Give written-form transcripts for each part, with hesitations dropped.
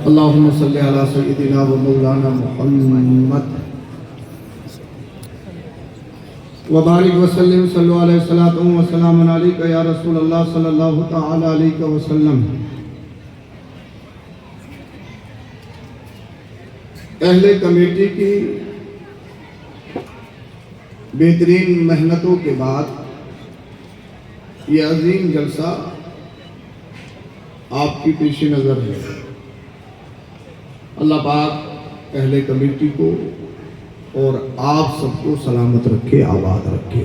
اللہم صلی علی سیدنا و مولانا محمد وبارک وسلم صلی علیہ وسلم وسلام علیکہ یا رسول اللہ صلی اللہ تعالی علیہ وسلم۔ اہل کمیٹی کی بہترین محنتوں کے بعد یہ عظیم جلسہ آپ کی پیش نظر ہے۔ اللہ پاک اہل کمیٹی کو اور آپ سب کو سلامت رکھے، آباد رکھے۔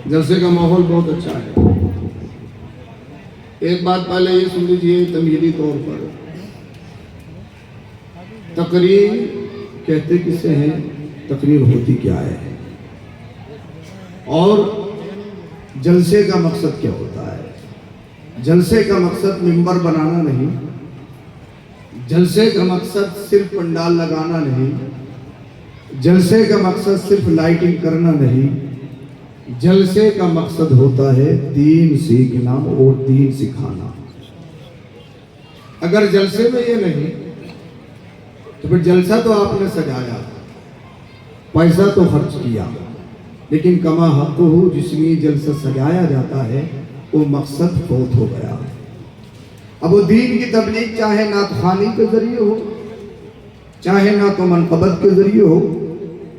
جلسے کا ماحول بہت اچھا ہے۔ ایک بات پہلے یہ سن لیجیے تمہیدی طور پر، تقریر کہتے کسے ہیں، تقریر ہوتی کیا ہے، اور جلسے کا مقصد کیا ہوتا ہے۔ جلسے کا مقصد منبر بنانا نہیں، جلسے کا مقصد صرف پنڈال لگانا نہیں، جلسے کا مقصد صرف لائٹنگ کرنا نہیں، جلسے کا مقصد ہوتا ہے دین سیکھنا اور دین سکھانا۔ اگر جلسے میں یہ نہیں تو پھر جلسہ تو آپ نے سجایا، پیسہ تو خرچ کیا، لیکن کما حق ہو جس میں جلسہ سجایا جاتا ہے وہ مقصد فوت ہو گیا۔ اب وہ دین کی تبلیغ چاہے نعت خوانی کے ذریعے ہو، چاہے نعت و منقبت کے ذریعے ہو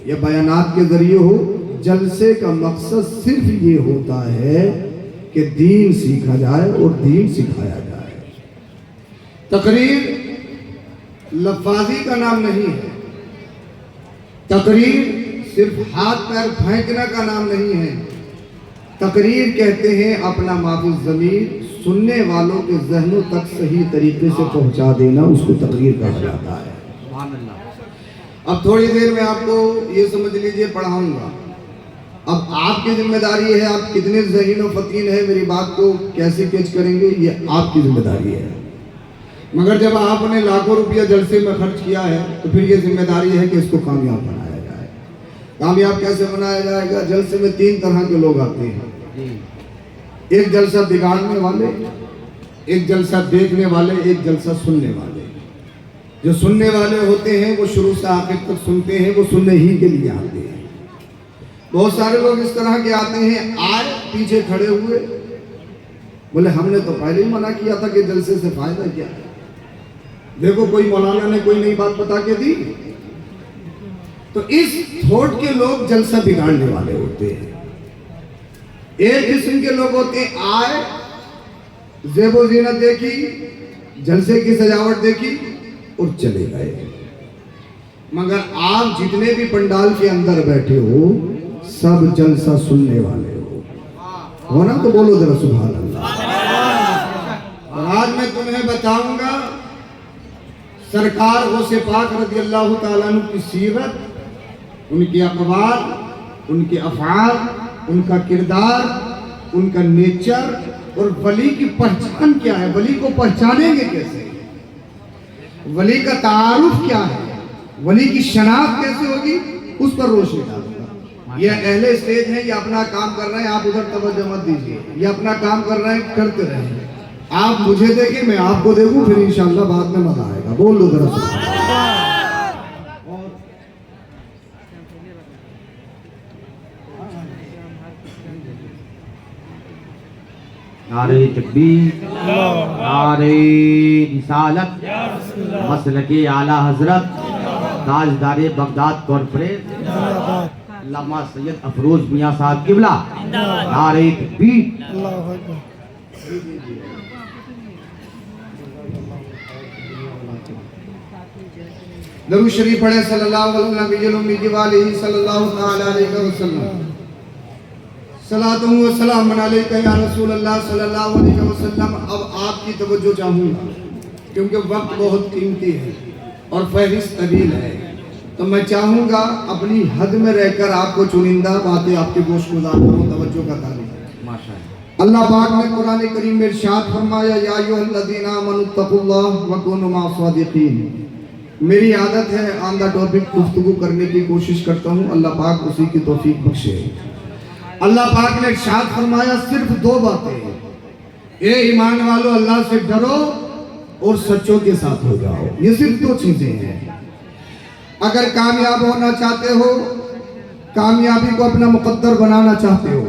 یا بیانات کے ذریعے ہو، جلسے کا مقصد صرف یہ ہوتا ہے کہ دین سیکھا جائے اور دین سکھایا جائے۔ تقریر لفاظی کا نام نہیں ہے، تقریر صرف ہاتھ پیر پھینکنے کا نام نہیں ہے۔ تقریر کہتے ہیں اپنا معافی ضمیر سننے والوں کے ذہنوں تک صحیح طریقے سے پہنچا دینا، اس کو تقریر کہا جاتا ہے۔ اب تھوڑی دیر میں آپ کو یہ سمجھ لیجئے پڑھاؤں گا۔ اب آپ کی ذمہ داری ہے، آپ کتنے ذہین و فطین ہیں، میری بات کو کیسے کیچ کریں گے یہ آپ کی ذمہ داری ہے۔ مگر جب آپ نے لاکھوں روپیہ جلسے میں خرچ کیا ہے تو پھر یہ ذمہ داری ہے کہ اس کو کامیاب بنایا جائے۔ کامیاب کیسے بنایا جائے گا؟ جلسے میں 3 طرح کے لوگ آتے ہیں، ایک جلسہ بگاڑنے والے، ایک جلسہ دیکھنے والے، ایک جلسہ سننے والے۔ جو سننے والے ہوتے ہیں وہ شروع سے آخر تک سنتے ہیں، وہ سننے ہی کے لیے آتے ہیں۔ بہت سارے لوگ اس طرح کے آتے ہیں، آئے پیچھے کھڑے ہوئے، بولے ہم نے تو پہلے ہی منع کیا تھا کہ جلسے سے فائدہ کیا ہے، دیکھو کوئی مولانا نے کوئی نئی بات بتا کے دی۔ تو اس تھوٹ کے لوگ جلسہ بگاڑنے والے ہوتے ہیں۔ ایک قسم کے لوگ ہوتے ہیں، آئے زیب و زینت دیکھی، جلسے کی سجاوٹ دیکھی اور چلے گئے۔ مگر آپ جتنے بھی پنڈال کے اندر بیٹھے ہو سب جلسہ سننے والے ہو نا، تو بولو ذرا سبحان اللہ۔ اور آج میں تمہیں بتاؤں گا سرکار غوث پاک رضی اللہ تعالیٰ عنہ کی سیرت، ان کے اقوال، ان کے افعال، ان کا کردار، ان کا نیچر، اور ولی کی پہچان کیا ہے، ولی کو پہچانیں گے کیسے، ولی کا تعارف کیا ہے، ولی کی شناخت کیسے ہوگی، اس پر روشنی ڈالوں گا۔ یہ اہل اسٹیج ہیں، یہ اپنا کام کر رہے ہیں، آپ ادھر توجہ مت دیجیے، یہ اپنا کام کر رہے ہیں، کرتے رہیں۔ آپ مجھے دیکھیں، میں آپ کو دیکھوں، پھر انشاءاللہ بعد میں مزہ آئے گا۔ بول دو ذرا سبحان اللہ۔ نعرہ تکبیر، نعرہ رسالت، مسلک اعلیٰ حضرت تاجدار بغداد کانفرنس علامہ سید افروز میاں صاحب قبلہ، نعرہ تکبیر۔ درود شریف پڑھیں صلی اللہ علیہ وسلم صلی اللہ تعالی علیہ وسلم۔ صلاۃ و سلام علیکہ یا رسول اللہ صلی اللہ علیہ وسلم۔ اب آپ کی توجہ چاہوں گا کیونکہ وقت بہت قیمتی ہے اور فہرست طویل ہے، تو میں چاہوں گا اپنی حد میں رہ کر آپ کو چنندہ باتیں آپ کے گوش گزار کروں، توجہ کا تعلق۔ اللہ پاک نے قرآن کریم میں ارشاد فرمایا، یا ایھا الذین آمنوا اتقوا اللہ وکونوا مع الصادقین۔ میری عادت ہے آن دا ٹاپک گفتگو کرنے کی کوشش کرتا ہوں، اللہ پاک اسی کی توفیق بخشے۔ اللہ پاک نے ارشاد فرمایا صرف 2 باتیں، اے ایمان والو اللہ سے ڈرو और सच्चों के साथ हो जाओ। ये सिर्फ दो चीजें हैं। अगर कामयाब होना चाहते हो, कामयाबी को अपना मुकद्दर बनाना चाहते हो,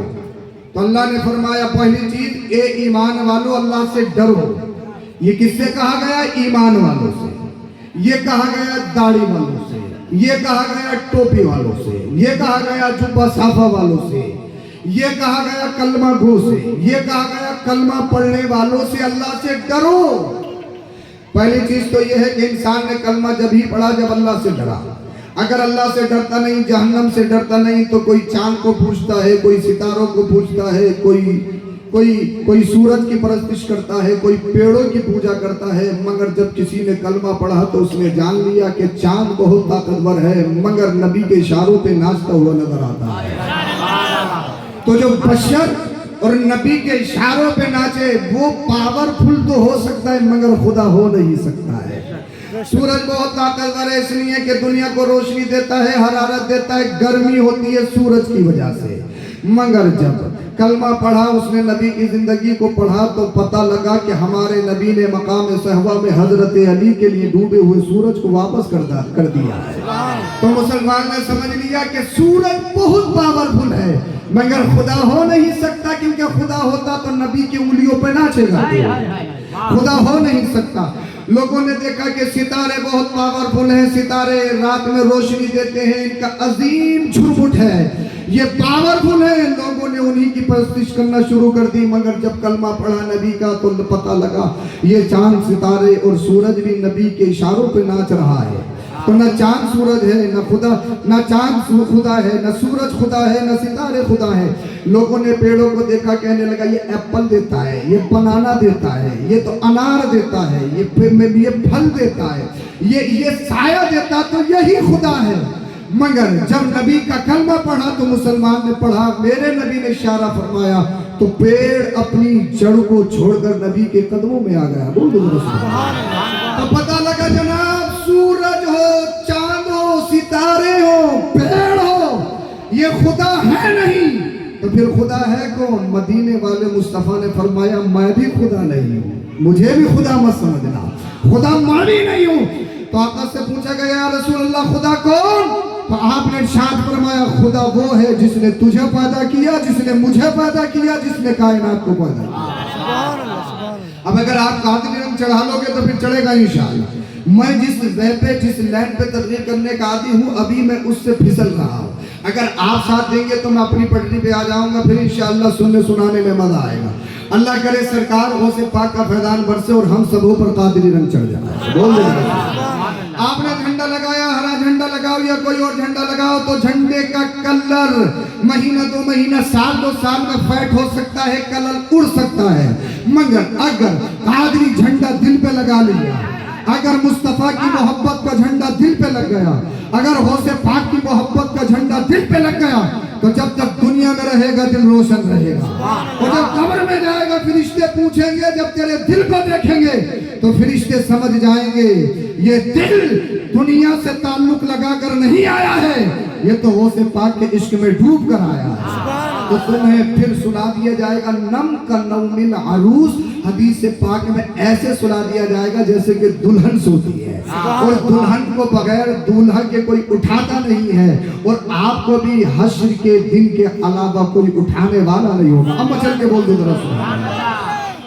तो अल्लाह ने फरमाया पहली चीज, ए ईमान वालों अल्लाह से डरो। ये किससे कहा गया? ईमान वालों से। ये कहा गया दाढ़ी वालों से, ये कहा गया टोपी वालों से, ये कहा गया जुब्बा साफा वालों से, ये कहा गया कलमा गो से, ये कहा गया कलमा पढ़ने वालों से अल्लाह से डरो। पहली चीज तो यह है कि इंसान ने कलमा जब ही पढ़ा जब अल्लाह से डरा। अगर अल्लाह से डरता नहीं, जहन्नम से डरता नहीं, तो कोई चांद को पूछता है, कोई सितारों को पूछता है, कोई सूरज की परस्तिश करता है, कोई पेड़ों की पूजा करता है। मगर जब किसी ने कलमा पढ़ा तो उसने जान लिया कि चांद बहुत ताकतवर है, मगर नबी के इशारों पे नाचता हुआ नजर आता है। तो जो बशर और नबी के इशारों पे नाचे वो पावरफुल तो हो सकता है मगर खुदा हो नहीं सकता है। सूरज बहुत ताकतवर है इसलिए कि दुनिया को रोशनी देता है, हरारत देता है, गर्मी होती है सूरज की वजह से। मगर जब कलमा पढ़ा, उसने नबी की जिंदगी को पढ़ा, तो पता लगा कि हमारे नबी ने मकाम सहवा में हजरत अली के लिए डूबे हुए सूरज को वापस कर दिया है। तो मुसलमान ने समझ लिया कि सूरज बहुत पावरफुल है मगर खुदा हो नहीं सकता, क्योंकि खुदा होता तो नबी की उंगलियों पर नाचेगा। खुदा हो नहीं सकता। लोगों ने देखा कि सितारे बहुत पावरफुल हैं, सितारे रात में रोशनी देते हैं, इनका अजीम झुरमुट है, ये पावरफुल है। लोगों ने उन्हीं की परस्तिश करना शुरू कर दी। मगर जब कलमा पढ़ा नबी का तो पता लगा ये चांद सितारे और सूरज भी नबी के इशारों पे नाच रहा है। तो न चांद सूरज है, न खुदा, न चांद खुदा है, न सूरज खुदा है, न सितारे खुदा है। लोगों ने पेड़ों को देखा, कहने लगा ये एप्पल देता है, ये बनाना देता है, ये तो अनार देता है, ये फल देता है, ये साया देता, तो यही खुदा है। मगर जब नबी का कलमा पढ़ा तो मुसलमान ने पढ़ा, मेरे नबी ने इशारा फरमाया, तो पेड़ अपनी जड़ को छोड़कर नबी के कदमों में आ गया। बोल दो तो पता लगा जनाब, सूरज हो, चांद हो, सितारे हो, पेड़ हो, ये खुदा है नहीं तो फिर खुदा है कौन? मदीने वाले मुस्तफा ने फरमाया मैं भी खुदा नहीं हूँ, मुझे भी खुदा मत समझना, खुदा मानी नहीं हूँ। तो आका से पूछा गया या रसूल अल्लाह खुदा कौन? तो आपने इरशाद फरमाया खुदा वो है जिसने तुझे पैदा किया, जिसने मुझे पैदा किया, जिसने कायनात को पैदा किया। अब अगर आप कादिर रंग चढ़ा लोगे तो फिर चढ़ेगा इंशाअल्लाह। मैं जिस वे पे, जिस लैंड पे तकरीर करने का आदी हूँ, अभी मैं उससे फिसल रहा हूँ। अगर आप साथ देंगे तो मैं अपनी पटरी पे आ जाऊंगा, फिर इंशाअल्लाह सुनने सुनाने में मजा आएगा। अल्लाह करे सरकार हो से पाक का फैजान बरसे और हम सबों पर कादिरी रंग चढ़ जाए। बोल दो आपने झंडा लगाया, हरा झंडा लगाओ या कोई और झंडा लगाओ, तो झंडे का कलर महीना दो महीना, साल दो साल में फैट हो सकता है, कलर उड़ सकता है। मगर अगर कादरी झंडा दिल पे लगा लिया, अगर मुस्तफा की मोहब्बत का झंडा दिल पे लग गया, अगर गौसे पाक की मोहब्बत का झंडा दिल पे लग गया, तो जब तक दुनिया में रहेगा दिल रोशन रहेगा। और जब कब्र में जाएगा फरिश्ते पूछेंगे, जब तेरे दिल को देखेंगे तो फरिश्ते समझ जाएंगे ये दिल दुनिया से ताल्लुक लगाकर नहीं आया है, ये तो गौसे पाक के इश्क में डूब कर आया है। तो तुम्हें फिर सुना दिया जाएगा नम का नौमिल अरूस, हदीस पाक में ऐसे सुना दिया जाएगा जैसे कि दुल्हन सोती है, और दुल्हन को बगैर दूल्हा के कोई उठाता नहीं है, और आपको भी हश्र के दिन के अलावा कोई उठाने वाला नहीं होगा। अब चल के बोल दो जरा सुना।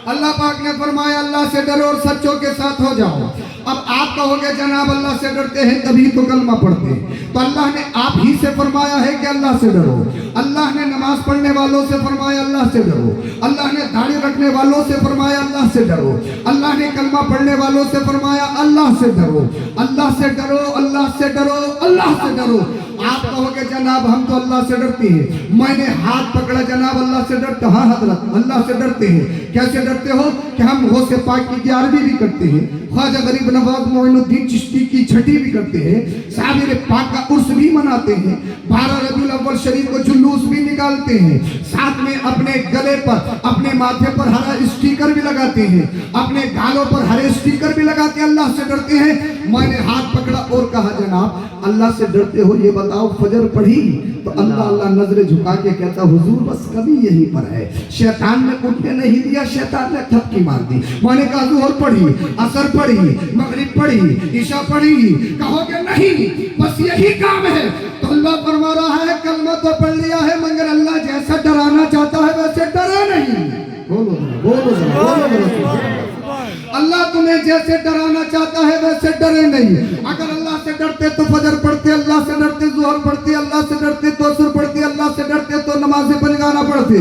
अल्लाह पाक ने फरमाया अल्लाह से डरो और सच्चों के साथ हो जाओ। अब आप कहोगे जनाब अल्लाह से डरते हैं तभी तो कलमा पढ़ते हैं, तो अल्लाह ने आप ही से फरमाया है कि अल्लाह से डरो। अल्लाह ने नमाज पढ़ने वालों से फरमाया अल्लाह से डरो, अल्लाह ने दाढ़ी रखने वालों से फरमाया अल्लाह से डरो, अल्लाह ने कलमा पढ़ने वालों से फरमाया अल्लाह से डरो, अल्लाह से डरो, अल्लाह से डरो, अल्लाह से डरो। आप कहोगे जनाब हम तो अल्लाह से डरते हैं, मैंने हाथ पकड़ा जनाब अल्लाह से डरते। हाँ हजरत अल्लाह से डरते हैं। कैसे डरते हो? कि हम गौसे पाक की 11वीं भी करते हैं, ख्वाजा गरीब नवाज मोइनुद्दीन चिश्ती की 6ठी भी करते हैं, साबिर पाक का उर्स भी मनाते हैं, 12 रबीउल अव्वल शरीफ को जुलूस भी निकालते हैं, साथ में अपने गले पर, अपने माथे पर हरा स्टिकर भी लगाते हैं, अपने गालों पर हरे स्टिकर भी लगाते हैं। अल्लाह से डरते हैं। मैंने हाथ पकड़ा और कहा जनाब अल्लाह से डरते हो ये बताओ फजर पढ़ी? तो अल्लाह अल्लाह नजरें झुका के कहता हुजूर बस कभी यहीं पर है। शैतान ने उठने नहीं दिया, शैतान ने थपकी मार दी। मैंने कहा ज़ोहर पढ़ी, असर पढ़ी, मगरिब पढ़ी, ईशा पढ़ी, कहोगे नहीं बस यही काम है। तो अल्लाह फरमा रहा है कलमा तो पढ़ लिया है मगर अल्लाह जैसा डराना चाहता है वैसे डरे नहीं। बोलो बोलो बोलो। अल्लाह तुम्हें जैसे डराना चाहता है वैसे डरे नहीं। अगर अल्लाह से डरते तो फजर पढ़ते, अल्लाह से डरते ज़ोहर पढ़ते, अल्लाह से डरते तो असर पढ़ते, अल्लाह से डरते तो नमाज़ पंजगाना पढ़ते।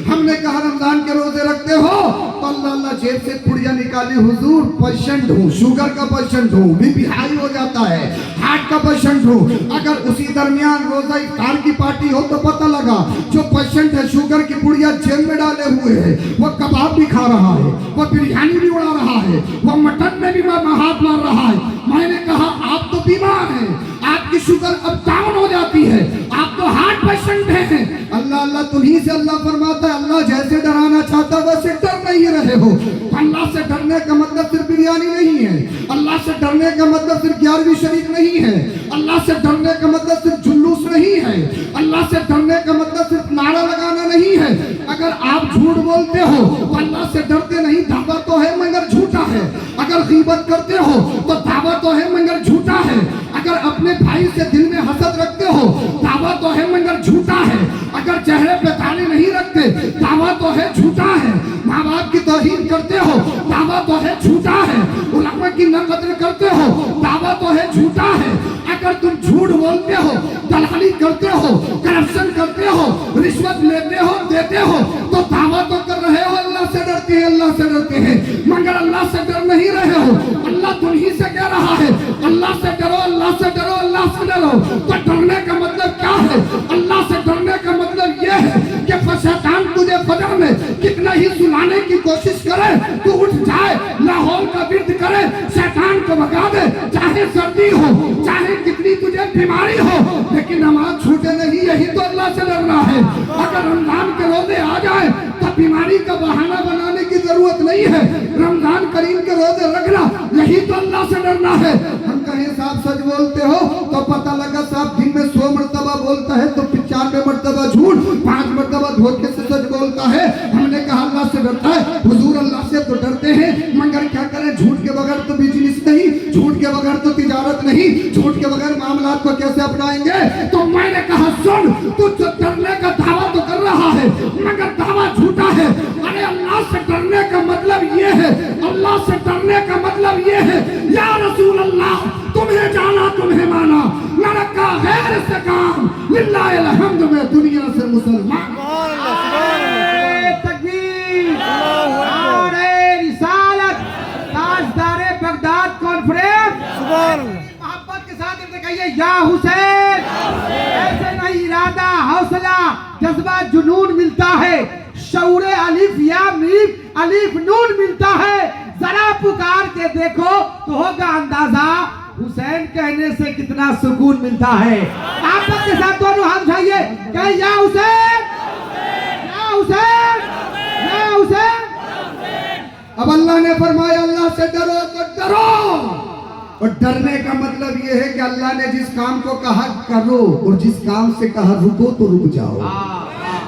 हमने कहा रमजान के रोजे रखते हो तो अल्लाह अल्लाह जेब से पुड़िया निकाली, हुजूर पेशेंट हूँ, शुगर का पेशेंट हूँ, बीपी हाई हो जाता है, हार्ट का पेशेंट हूँ। अगर उसी दरमियान रोजा इफ्तार की पार्टी हो तो पता लगा जो पेशेंट है शुगर की पुड़िया जेब में डाले हुए है, वो कबाब भी खा रहा है, वो बिरयानी भी उड़ा रहा है, वो मटन में भी हाथ मार रहा है। मैंने कहा आप तो बीमार हैं, आपकी शुगर अब डाउन हो जाती है, आप तो हार्ट पेशेंट हैं। अल्लाह अल्लाह तुम्हीं से अल्लाह फरमाता है अल्लाह जैसे डराना चाहता वैसे डर नहीं रहे हो। अल्लाह से डरने का मतलब सिर्फ बिरयानी नहीं है, अल्लाह से डरने का मतलब सिर्फ 11वीं शरीफ नहीं है, अल्लाह से डरने का मतलब सिर्फ जुलूस नहीं है, अल्लाह से डरने का मतलब सिर्फ नारा लगाना नहीं है। अगर आप झूठ बोलते हो तो अल्लाह से डरते नहीं, दावा तो है मगर झूठा है। अगर गीबत करते हो तो दावा तो है मगर झूठा है। अगर अपने भाई से दिल में हसद रखते हो दावा तो है मगर झूठा है। अगर चेहरे पे ताली नहीं रखते दावा तो है झूठा है। माँ बाप की तौहीन करते हो दावा तो है झूठा है। उलमा की नक़द्र करते हो दावा तो है झूठा है। अगर तुम झूठ बोलते हो, दलाली करते हो, करप्शन करते हो, रिश्वत लेते हो देते हो तो दावा तो कर रहे हो अल्लाह से डरते हैं, अल्लाह से डरते हैं, मगर अल्लाह से डर नहीं रहे हो। अल्लाह तुम्हीं से कह रहा है अल्लाह से डरो, अल्लाह से डरो, अल्लाह से डरो। तो डरने का मतलब क्या है? अल्लाह से डरने का मतलब यह है कि शैतान तुझे फजर में कितना ही सुलाने की कोशिश करे तू उठ जाए, लाहौर का विर्द करे, शैतान को भगा दे, चाहे सर्दी हो, चाहे कितनी तुझे बीमारी हो, लेकिन नमाज छूटे नहीं। यही तो अल्लाह से डरना है। अगर रमजान के रोजे आ जाए तो बीमारी का बहाना बनाने की जरूरत नहीं है, रमजान करीम के रोजे रखना, यही तो अल्लाह से डरना है। हम कहें साहब सच बोलते हो तो पता लगा साहब दिन में 100 मरतबा बोलता है तो 95 मरतबा झूठ, 5 मरतबा धोखे से सच बोलता है। हमने कहा अल्लाह से डरता है, हुजूर अल्लाह से तो डरते हैं मगर क्या करें, झूठ के बगैर तो बिजनेस नहीं, झूठ के बगैर तो तिजारत नहीं, झूठ के बगैर मामलात को कैसे अपनाएंगे। तो मैंने कहा सुन, तू जो डरने का दावा तो कर रहा है मगर दावा झूठा है। अरे अल्लाह से डरने का मतलब ये है, अल्लाह से डरने का मतलब ये है या रसूल अल्लाह तुम्हें जाना तुम्हें माना, न रखा गैर से काम, लिल्लाहिल हम्द में दुनिया से मुसलमान। तकबीर, नारे रिसालत, ताजदारे बगदाद कॉन्फ्रेंस, मोहब्बत के साथ इनसे कहिए या हुसैन। ऐसे नहीं इरादा, हौसला, जज्बा, जुनून मिलता है, शऊरे अलिफ या मीम अलिफ नून मिलता है। जरा पुकार के देखो तो होगा अंदाजा हुसैन कहने से कितना सुकून मिलता है। आप सबके साथ दोनों हाथ उठाइए, कहे या हुसैन, या हुसैन, या हुसैन। अब अल्लाह ने फरमाया अल्लाह से डरो तो डरो, और डरने का मतलब ये है कि अल्लाह ने जिस काम को कहा करो और जिस काम से कहा रुको तो रुक जाओ।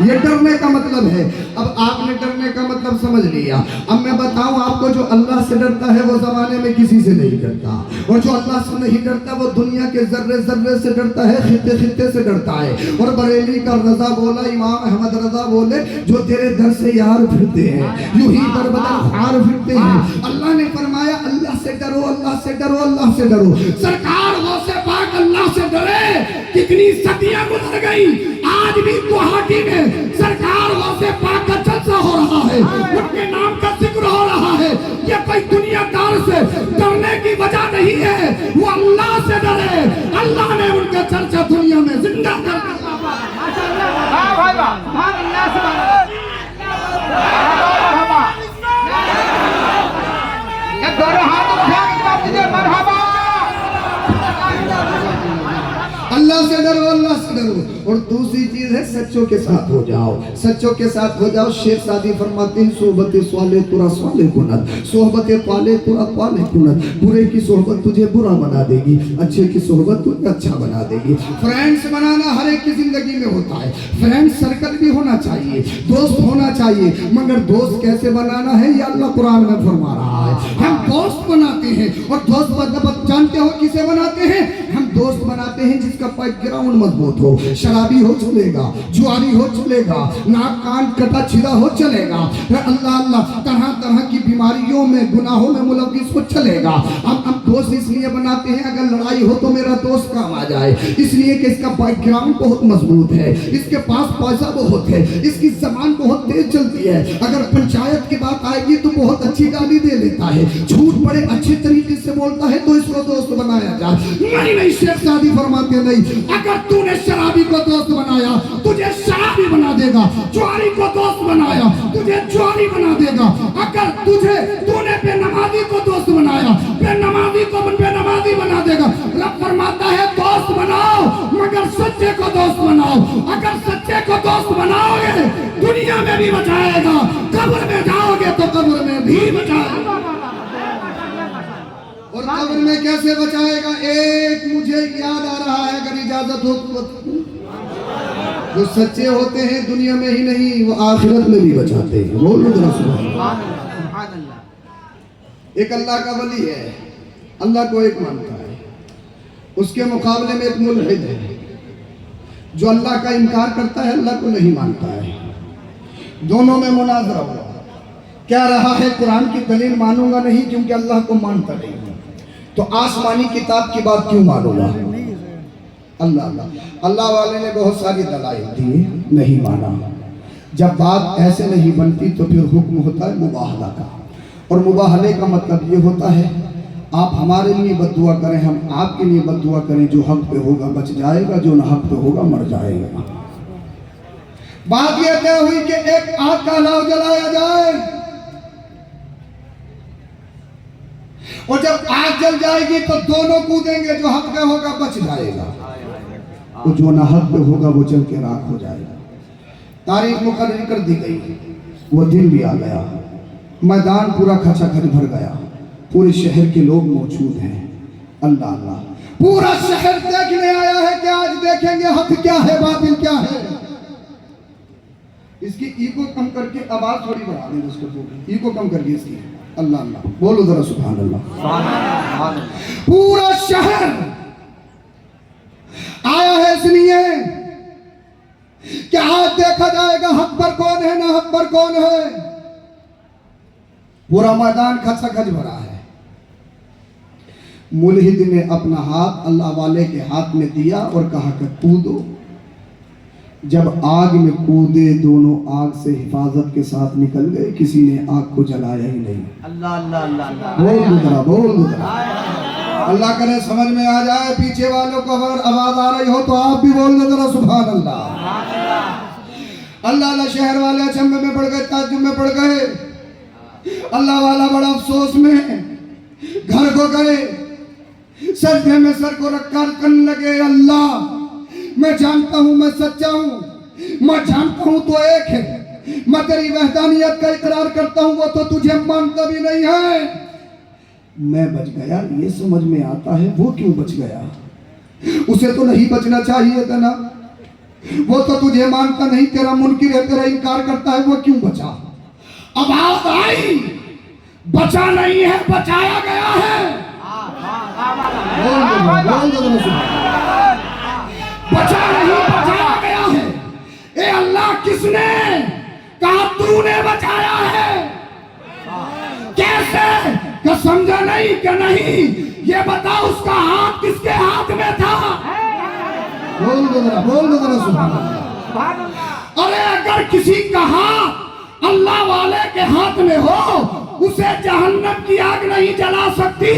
ये डरने का मतलब है। अब आपने डरने का मतलब समझ लिया। अब मैं बताऊं आपको, जो अल्लाह से डरता है वो जमाने में किसी से नहीं डरता, और जो अल्लाह से नहीं डरता वो दुनिया के जर्रे जर्रे से डरता है, खित्ते खित्ते से डरता है। और बरेली का रजा बोला, इमाम अहमद रजा बोले, जो तेरे दर से यार फिरते हैं यूं ही दर बदर हार फिरते हैं। अल्लाह ने फरमाया अल्लाह से डरो, अल्लाह से डरो, अल्लाह से डरो। सरकार वो से पाक अल्लाह से डरे। कितनी सदियां गुजर गई, आज भी गुवाहाटी में सरकार वासे पाक का जलसा हो रहा है, उनके नाम का जिक्र हो रहा है। ये कोई दुनियादार से डरने की वजह नहीं है, वो अल्लाह से डरे। अल्लाह ने उनका चर्चा दुनिया में जिंदा कर दिया। हाँ भाई वाह, सुभान अल्लाह, सुभान अल्लाह। ये दोनों हाथ उठा के जवाब दीजिए, मरहबा। अल्लाह से डरो, अल्लाह से डरो। اور دوسری چیز ہے سچوں کے ساتھ ہو جاؤ، سچوں کے ساتھ ہو جاؤ۔ شیخ سعدی فرماتے ہیں صحبت صالح ترا صالح کند، صحبت طالح ترا طالح کند۔ برے کی صحبت تجھے برا بنا دے گی، اچھے کی صحبت تجھے اچھا بنا دے گی۔ فرینڈز بنانا ہر ایک کی زندگی میں ہوتا ہے، فرینڈ سرکل بھی ہونا چاہیے، دوست ہونا چاہیے، مگر دوست کیسے بنانا ہے یہ اللہ قرآن میں فرما رہا ہے۔ ہم دوست بناتے ہیں، اور دوست جانتے ہو کسے بناتے ہیں؟ ہم دوست بناتے ہیں جس کا بیک گراؤنڈ مضبوط ہو، شرابی ہو چلے گا، جواری ہو چلے گا، ناک کان کٹا چھلا ہو چلے گا، اللہ اللہ طرح طرح کی بیماریوں میں گناہوں میں ملوث ہو چلے گا۔ ہم دوست اس لیے بناتے ہیں اگر لڑائی ہو تو میرا دوست کام آ جائے، اس لیے کہ اس کا بیک گراؤنڈ بہت مضبوط ہے، اس کے پاس پیسہ بہت ہے، اس کی زبان بہت تیز چلتی ہے، اگر پنچایت کی بات آئے گی تو بہت اچھی گالی دے لیتا ہے، جھوٹ بڑے اچھے طریقے سے بولتا ہے تو اس کو دوست بنایا جائے۔ نہیں شیخ سعدی فرماتے نہیں، اگر تو نے شرابی کو دوست بنایا تجھے شرابی بنا دے گا، جواری کو دوست بنایا تجھے جواری بنا دے گا، اگر تو نے بے نمازی کو دوست بنایا بے نمازی کو بے نمازی بنا دے گا۔ رب فرماتا ہے دوست بناؤ مگر سچے کو دوست بناؤ، اگر سچے کو دوست بناؤ گے دنیا میں بھی بچائے گا، قبر میں جاؤ گے تو قبر میں بھی بچائے گا۔ اور قبر میں کیسے بچائے گا؟ ایک مجھے یاد آ رہا ہے، اگر اجازت ہو تو جو سچے ہوتے ہیں دنیا میں ہی نہیں وہ آخرت میں بھی بچاتے ہیں۔ بولو ذرا سبحان اللہ۔ ایک اللہ کا ولی ہے، اللہ کو ایک مانتا ہے، اس کے مقابلے میں ایک ملحد ہے جو اللہ کا انکار کرتا ہے، اللہ کو نہیں مانتا ہے۔ دونوں میں مناظرہ ہوا، کیا رہا ہے قرآن کی دلیل مانوں گا نہیں کیونکہ اللہ کو مانتا نہیں ہوں، تو آسمانی کتاب کی بات کیوں مانوں گا؟ اللہ والے نے بہت ساری دلائل دی، نہیں مانا۔ جب بات ایسے نہیں بنتی تو پھر حکم ہوتا ہے مباہلہ کا، اور مباہلے کا مطلب یہ ہوتا ہے آپ ہمارے لیے بد دعا کریں، ہم آپ کے لیے بد دعا کریں، جو حق پہ ہوگا بچ جائے گا، جو نہ حق پہ ہوگا مر جائے گا۔ بات یہ طے ہوئی کہ ایک آگ کا الاؤ جلایا جائے، اور جب آگ جل جائے گی تو دونوں کودیں گے، جو حق پہ ہوگا بچ جائے گا، اور جو نہ حق پہ ہوگا وہ جل کے راکھ ہو جائے گا۔ تاریخ مقرر کر دی گئی، وہ دن بھی آ گیا، میدان پورا کھچا کھچ بھر گیا، پورے شہر کے لوگ موجود ہیں۔ اللہ پورا شہر دیکھنے آیا ہے کہ آج دیکھیں گے حق کیا ہے باطل کیا ہے۔ اس کی ایگو کم کر کے آواز تھوڑی بڑھا دیں، اس کو ایگو کم کر کے اس کی اللہ بولو ذرا سبحان اللہ۔ پورا شہر آیا ہے اس لیے کہ آج دیکھا جائے گا حق پر کون ہے نہ حق پر کون ہے۔ پورا میدان کھچا کھچ بھرا ہے، ملحد نے اپنا ہاتھ اللہ والے کے ہاتھ میں دیا اور کہا کہ کودو۔ جب آگ میں کودے دونوں آگ سے حفاظت کے ساتھ نکل گئے، کسی نے آگ کو جلایا ہی نہیں۔ اللہ بول ذرا اللہ کرے سمجھ میں آ جائے، پیچھے والوں کو اگر آواز آ رہی ہو تو آپ بھی بول دو ذرا سبحان اللہ۔ اللہ شہر والے اچنبے میں پڑ گئے، تعجب میں پڑ گئے۔ اللہ والا بڑا افسوس میں گھر کو گئے، سجدے میں سر کو رکھ کر کرنے لگے، اللہ میں جانتا ہوں میں سچا ہوں، میں جانتا ہوں تو ایک ہے، میں تیری وحدانیت کا اقرار کرتا ہوں، وہ تو تجھے مانتا بھی نہیں ہے۔ میں بچ گیا یہ سمجھ میں آتا ہے، وہ کیوں بچ گیا؟ اسے تو نہیں بچنا چاہیے تھا نا، وہ تو تجھے مانتا نہیں، تیرا منکر ہے، تیرا انکار کرتا ہے، وہ کیوں بچا؟ آواز آئی، بچا نہیں ہے بچایا گیا ہے۔ بچا نہیں بچایا گیا ہے۔ اے اللہ کس نے کہا تو نے بچایا ہے؟ کیسے کہ سمجھا نہیں کہ نہیں، یہ بتا اس کا ہاتھ کس کے ہاتھ میں تھا؟ بول دو ذرا سبحان اللہ۔ ارے اگر کسی کا ہاتھ اللہ والے کے ہاتھ میں ہو، اسے جہنم کی آگ نہیں جلا سکتی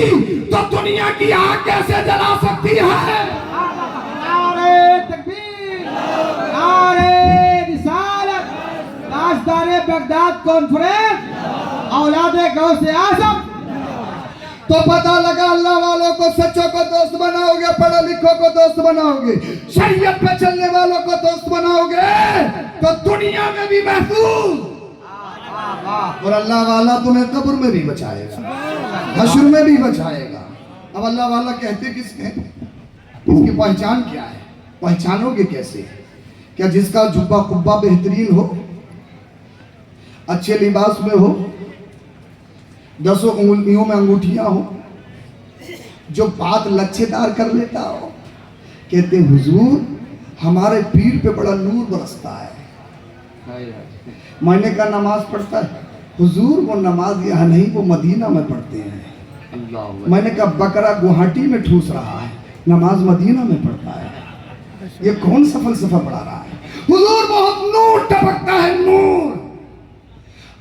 تو دنیا کی آگ کیسے جلا سکتی ہے؟ نعرہ تکبیر، نعرہ رسالت، تاجدار بغداد کانفرنس، اولاد غوث اعظم۔ तो पता लगा अल्लाह वालों को सच्चों को दोस्त बनाओगे, पढ़े लिखों को दोस्त बनाओगे, शरीयत पे चलने वालों को दोस्त बनाओगे तो दुनिया में भी महफूज और अल्लाह वाला तुम्हें कब्र में भी बचाएगा, हश्र में भी बचाएगा। अब अल्लाह वाला कहते किसके, इसकी पहचान क्या है? पहचानोगे कैसे? क्या जिसका जुब्बा कुब्बा बेहतरीन हो, अच्छे लिबास में हो, 10 उंगलियों में अंगूठियां हो, जो बात लच्छेदार कर लेता हो, कहते हुजूर हमारे पीर पे बड़ा नूर बरसता है, महीने का नमाज पढ़ता है। हुजूर वो नमाज यहाँ नहीं, वो मदीना में पढ़ते हैं। मैंने कहा बकरा गुवाहाटी में ठूस रहा है, नमाज मदीना में पढ़ता है, ये कौन सा फलसफा पढ़ा रहा है? हुजूर बहुत नूर टपकता है, नूर।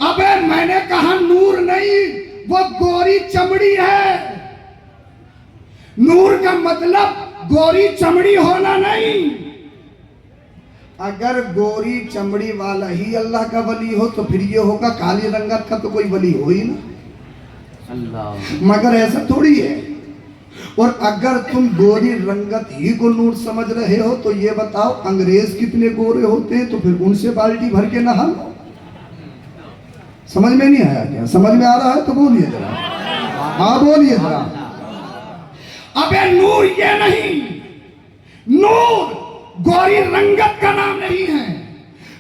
अबे मैंने कहा नूर नहीं, वो गोरी चमड़ी है। नूर का मतलब गोरी चमड़ी होना नहीं। अगर गोरी चमड़ी वाला ही अल्लाह का वली हो तो फिर ये होगा काली रंगत का तो कोई वली हो ही ना, अल्लाह। मगर ऐसा थोड़ी है। और अगर तुम गोरी रंगत ही को नूर समझ रहे हो तो ये बताओ अंग्रेज कितने गोरे होते हैं, तो फिर उनसे बाल्टी भर के नहा लो। समझ में नहीं आया क्या? समझ में आ रहा है तो बोलिए जरा, हाँ बोलिए जरा। अबे नूर ये नहीं, नूर गोरी रंगत का नाम नहीं है,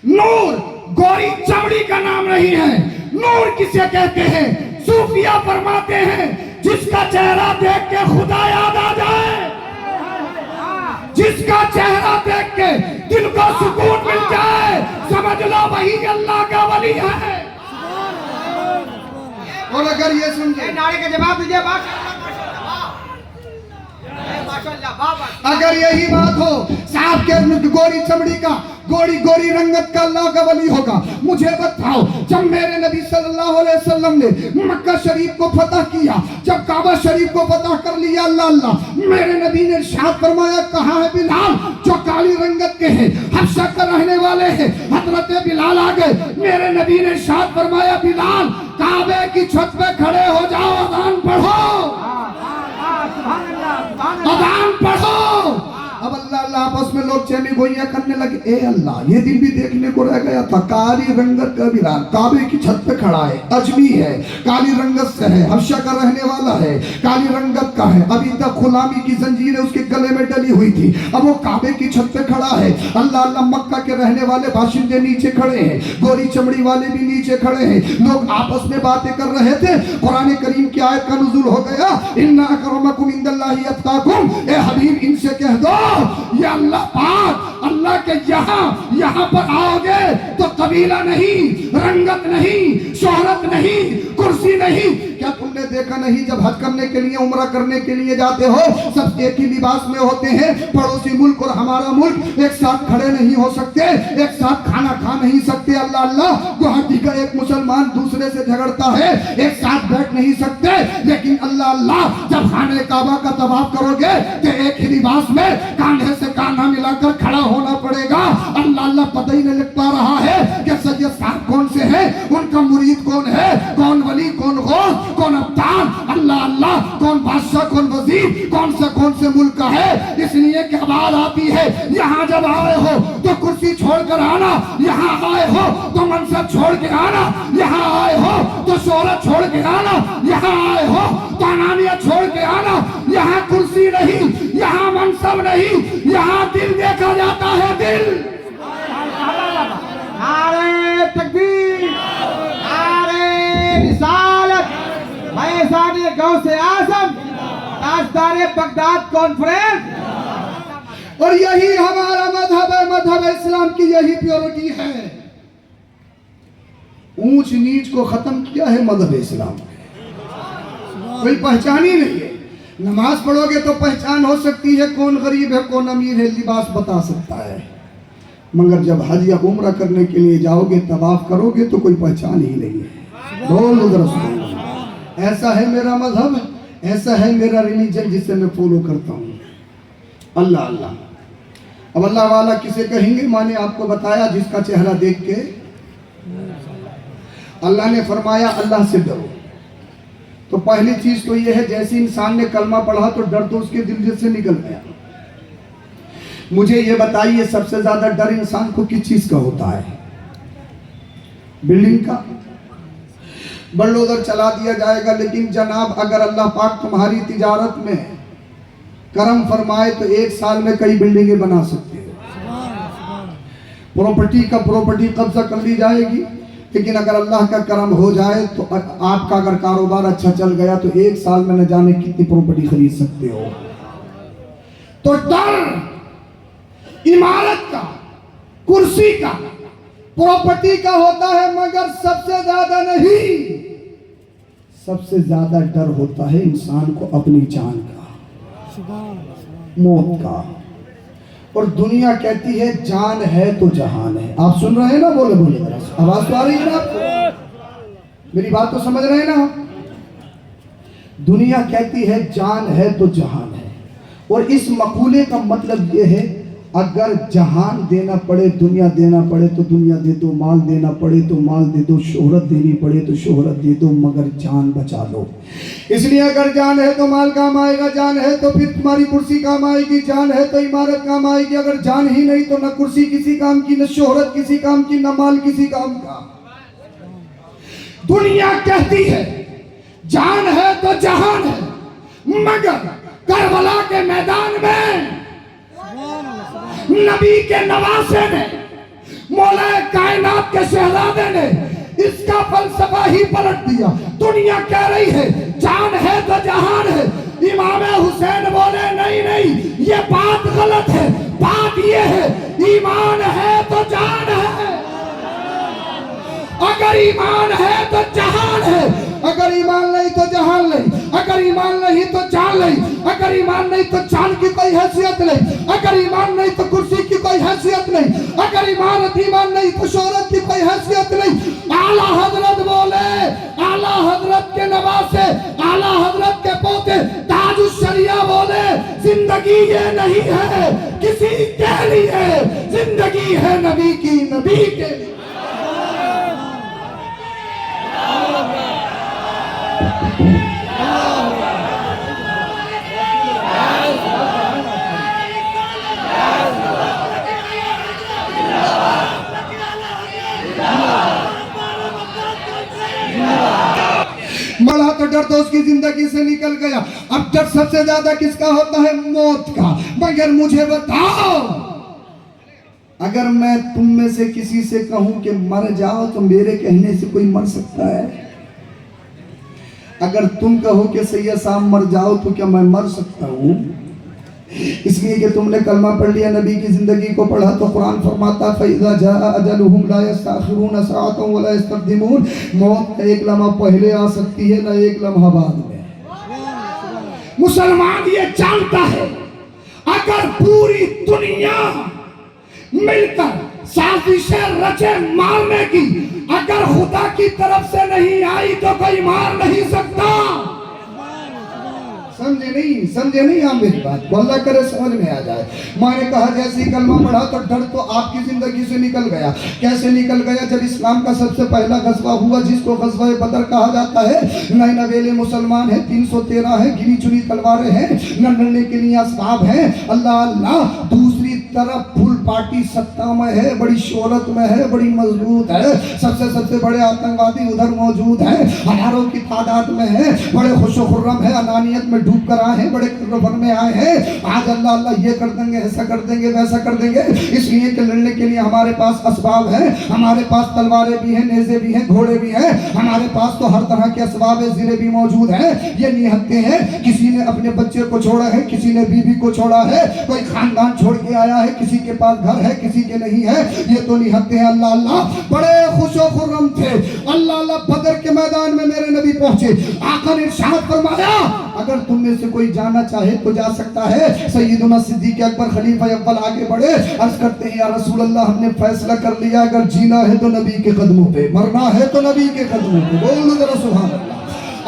नूर गोरी चमड़ी का नाम नहीं है। नूर किसे कहते हैं? सूफिया फरमाते हैं जिसका चेहरा देख के खुदा याद आ जाए, जिसका चेहरा देख के दिल को सुकून मिल जाए, समझ लो वही अल्लाह का वली है। और अगर ये समझे, नारे का जवाब दीजिए। अगर यही बात हो साहब के गोरी चमड़ी का, गोरी गोरी रंगत का अल्लाह का वली होगा, मुझे बताओ जब मेरे नबी सल्लल्लाहु अलैहि वसल्लम ने मक्का शरीफ को फतह किया, जब काबा शरीफ को फतह कर लिया, अल्लाह अल्लाह, मेरे नबी ने इरशाद फरमाया कहाँ है बिलाल जो काली रंगत के हैं, हबशा का रहने वाले हैं। हजरत बिलाल आ गए, मेरे नबी ने इरशाद फरमाया बिलाल काबे की छत पे खड़े हो जाओ, अज़ान पढ़ो, अज़ान पढ़ो। अब अल्लाह अल्लाह आपस में लोग चैनी गोइयां करने लगे। ए अल्लाह, ये दिन भी देखने को रह गया था, काली रंगत का बिलाल काबे की छत पे खड़ा है, अजमी है, काली रंगत से है, हबशा का रहने वाला है, काली रंगत का है, अभी तक गुलामी की जंजीरें उसके गले में डली हुई थी, अब वो काबे की छत पे खड़ा है। अल्लाह अल्लाह, मक्का के रहने वाले बाशिंदे नीचे खड़े हैं, गोरी चमड़ी वाले भी नीचे खड़े हैं, लोग आपस में बातें कर रहे थे। कुरान करीम की आयत का नुज़ूल हो गया, इन्ना अकरमकुम इंदल्लाहि अत्काकुम, ए हबीब इनसे कह दो ये अल्लाह पाक, अल्लाह के यहाँ पर आओगे तो कबीला नहीं, रंगत नहीं, शोहरत नहीं, कुर्सी नहीं। क्या तुमने देखा नहीं जब हज करने के लिए, उम्रा करने के लिए जाते हो, सब एक ही लिबास में होते हैं। पड़ोसी मुल्क और हमारा मुल्क एक साथ खड़े नहीं हो सकते, एक साथ खाना खा नहीं सकते। अल्लाह अल्लाह, गुवाहाटी का एक मुसलमान दूसरे से झगड़ता है, एक साथ बैठ नहीं सकते। लेकिन अल्लाह अल्लाह, जब खाने काबा का तवाफ करोगे तो एक ही लिबास में कांधे से कांधा मिलाकर खड़ा होना पड़ेगा। अल्लाह अल्लाह, पता ही नहीं लग पा रहा है कि सैयद साहब कौन से हैं, उनका मुरीद कौन है, कौन वली, कौन गौस, कौन अब्दाल। अल्लाह अल्लाह, कौन बादशाह, कौन वजीर, कौन से मुल्क का है। इसलिए क्या बात आती है, यहाँ जब आए हो तो कुर्सी छोड़कर आना, यहाँ आए हो तो मनसब छोड़ के आना, यहाँ आए हो तो शोहरत छोड़ के आना, यहाँ आए हो तो अनानियत छोड़ के आना। यहाँ कुर्सी नहीं, यहाँ मनसब नहीं, यहाँ दिल देखा जाता है, दिल। नारे तकबीर, नारे रिसालत, फैज़ाने गौसे आज़म, ताजदारे बगदाद कॉन्फ्रेंस। और यही हमारा मजहब है, मजहब इस्लाम की यही प्योरिटी है। ऊंच नीच को खत्म किया है मजहब इस्लाम, कोई पहचान ही नहीं है। नमाज पढ़ोगे तो पहचान हो सकती है, कौन गरीब है कौन अमीर है, लिबास बता सकता है। मगर जब हज या उम्रा करने के लिए जाओगे, तवाफ करोगे तो कोई पहचान ही नहीं है। बोलो रसूल, ऐसा है मेरा मजहब, ऐसा है मेरा रिलीजन जिसे मैं फॉलो करता हूँ। अल्लाह अल्लाह। अब अल्लाह वाला किसे कहेंगे? माने आपको बताया जिसका चेहरा देख के अल्लाह ने फरमाया अल्लाह से डरो। تو پہلی چیز تو یہ ہے جیسے انسان نے کلمہ پڑھا تو ڈر تو اس کے دل سے نکل گیا. مجھے یہ بتائیے سب سے زیادہ ڈر انسان کو کس چیز کا ہوتا ہے؟ بلڈنگ کا. بلڈوزر چلا دیا جائے گا، لیکن جناب اگر اللہ پاک تمہاری تجارت میں کرم فرمائے تو 1 سال میں کئی بلڈنگیں بنا سکتے ہو. پراپرٹی قبضہ کر لی جائے گی، لیکن اگر اللہ کا کرم ہو جائے تو آپ کا اگر کاروبار اچھا چل گیا تو 1 سال میں نہ جانے کتنی پراپرٹی خرید سکتے ہو. تو ڈر عمارت کا، کرسی کا، پراپرٹی کا ہوتا ہے، مگر سب سے زیادہ نہیں، سب سے زیادہ ڈر ہوتا ہے انسان کو اپنی جان کا، موت کا. اور دنیا کہتی ہے جان ہے تو جہان ہے. آپ سن رہے ہیں نا؟ بولے ذرا آواز تو آ رہی ہے نا آپ کو؟ میری بات تو سمجھ رہے ہیں نا؟ دنیا کہتی ہے جان ہے تو جہان ہے، اور اس مقولے کا مطلب یہ ہے اگر جہان دینا پڑے، دنیا دینا پڑے تو دنیا دے دو، مال دینا پڑے تو مال دے دو، شہرت دینی پڑے تو شہرت دے دو، مگر جان بچا لو. اس لیے اگر جان ہے تو مال کام آئے گا، جان ہے تو پھر تمہاری کرسی کام آئے گی، جان ہے تو عمارت کام آئے گی. اگر جان ہی نہیں تو نہ کرسی کسی کام کی، نہ شہرت کسی کام کی، نہ مال کسی کام کا. دنیا کہتی ہے جان ہے تو جہان ہے، مگر کربلا کے میدان میں نبی کے نواسے نے، مولا کائنات کے شہزادے نے اس کا فلسفہ ہی پلٹ دیا. دنیا کہہ رہی ہے جان ہے تو جہان ہے. امام حسین بولے نہیں، یہ بات غلط ہے. بات یہ ہے ایمان ہے تو جان ہے. اگر ایمان ہے تو جہان ہے، اگر ایمان نہیں تو جہان نہیں، اگر ایمان نہیں تو جان نہیں، اگر ایمان نہیں تو جان کی کوئی حیثیت نہیں، اگر ایمان نہیں تو کرسی کی کوئی حیثیت نہیں، اگر ایمان نہیں تو شہرت کی کوئی حیثیت نہیں. اعلیٰ حضرت بولے، اعلیٰ حضرت کے نواسے، اعلیٰ حضرت کے پوتے تاج الشریعہ بولے زندگی یہ نہیں ہے کسی کے لیے، زندگی ہے نبی کی، نبی کے لیے. مڑا تو ڈر تو اس کی زندگی سے نکل گیا. اب ڈر سب سے زیادہ کس کا ہوتا ہے؟ موت کا. مگر مجھے بتاؤ، اگر میں تم میں سے کسی سے کہوں کہ مر جاؤ تو میرے کہنے سے کوئی مر سکتا ہے؟ اگر تم کہو کہ سید صاحب مر جاؤ تو کیا میں مر سکتا ہوں؟ اس لیے کہ تم نے کلمہ پڑھ لیا، نبی کی زندگی کو پڑھا تو قرآن فرماتا فَإِذَا جَاءَ أَجَلُهُمْ لَا يَسْتَأْخِرُونَ سَاعَةً وَلَا يَسْتَقْدِمُونَ. موت کا ایک لمحہ پہلے آ سکتی ہے، نہ ایک لمحہ بعد میں. مسلمان یہ جانتا ہے اگر پوری دنیا مل کر سازشیں رچے مارنے کی، اگر خدا کی طرف سے نہیں آئی تو کوئی مار نہیں سکتا. سمجھے نہیں آپ میری بات کو؟ اللہ کرے سمجھ میں آ جائے. میں نے کہا جیسے ہی کلمہ پڑھا تو ڈر تو آپ کی زندگی سے نکل گیا. کیسے نکل گیا؟ جب اسلام کا سب سے پہلا غزوہ ہوا جس کو غزوہ بدر کہا جاتا ہے. نئے نویلے مسلمان ہیں، 313 ہیں، گنی چنی تلواریں ہیں، نہ لڑنے کے لیے اسباب ہیں. اللہ دوسری طرف فل پارٹی سطح میں ہے، بڑی شہرت میں ہے، بڑی مضبوط ہے. سب سے بڑے آتنکوادی ادھر موجود ہیں، ہزاروں کی تعداد میں ہیں، بڑے خوش و خرم ہے، انانیت میں ڈوب کر آئے ہیں، بڑے کربن میں آئے ہیں. آج اللہ یہ کر دیں گے، ایسا کر دیں گے، ویسا کر دیں گے. اس لیے کہ لڑنے کے لیے ہمارے پاس اسباب ہیں، ہمارے پاس تلواریں بھی ہیں، نیزے بھی ہیں، گھوڑے بھی ہیں، ہمارے پاس تو ہر طرح کے اسباب زرے بھی موجود ہیں. یہ نہتے ہیں، کسی نے اپنے بچے کو چھوڑا ہے، کسی نے بیوی کو چھوڑا ہے، کوئی خاندان چھوڑ کے آیا ہے، کسی کے پاس گھر ہے، کسی کے نہیں ہے. یہ تو نہتے ہیں. اللہ بڑے خوش و خرم تھے. اللہ بدر کے میدان میں میرے نبی پہنچے. آقا نے ارشاد فرمایا اگر تم میں سے کوئی جانا چاہے تو جا سکتا ہے. سیدنا صدیق اکبر خلیفہ اول آگے بڑھے، عرض کرتے ہیں یا رسول اللہ ہم نے فیصلہ کر لیا، اگر جینا ہے تو نبی کے قدموں پہ، مرنا ہے تو نبی کے قدموں پہ. بولو ذرا سبحان اللہ.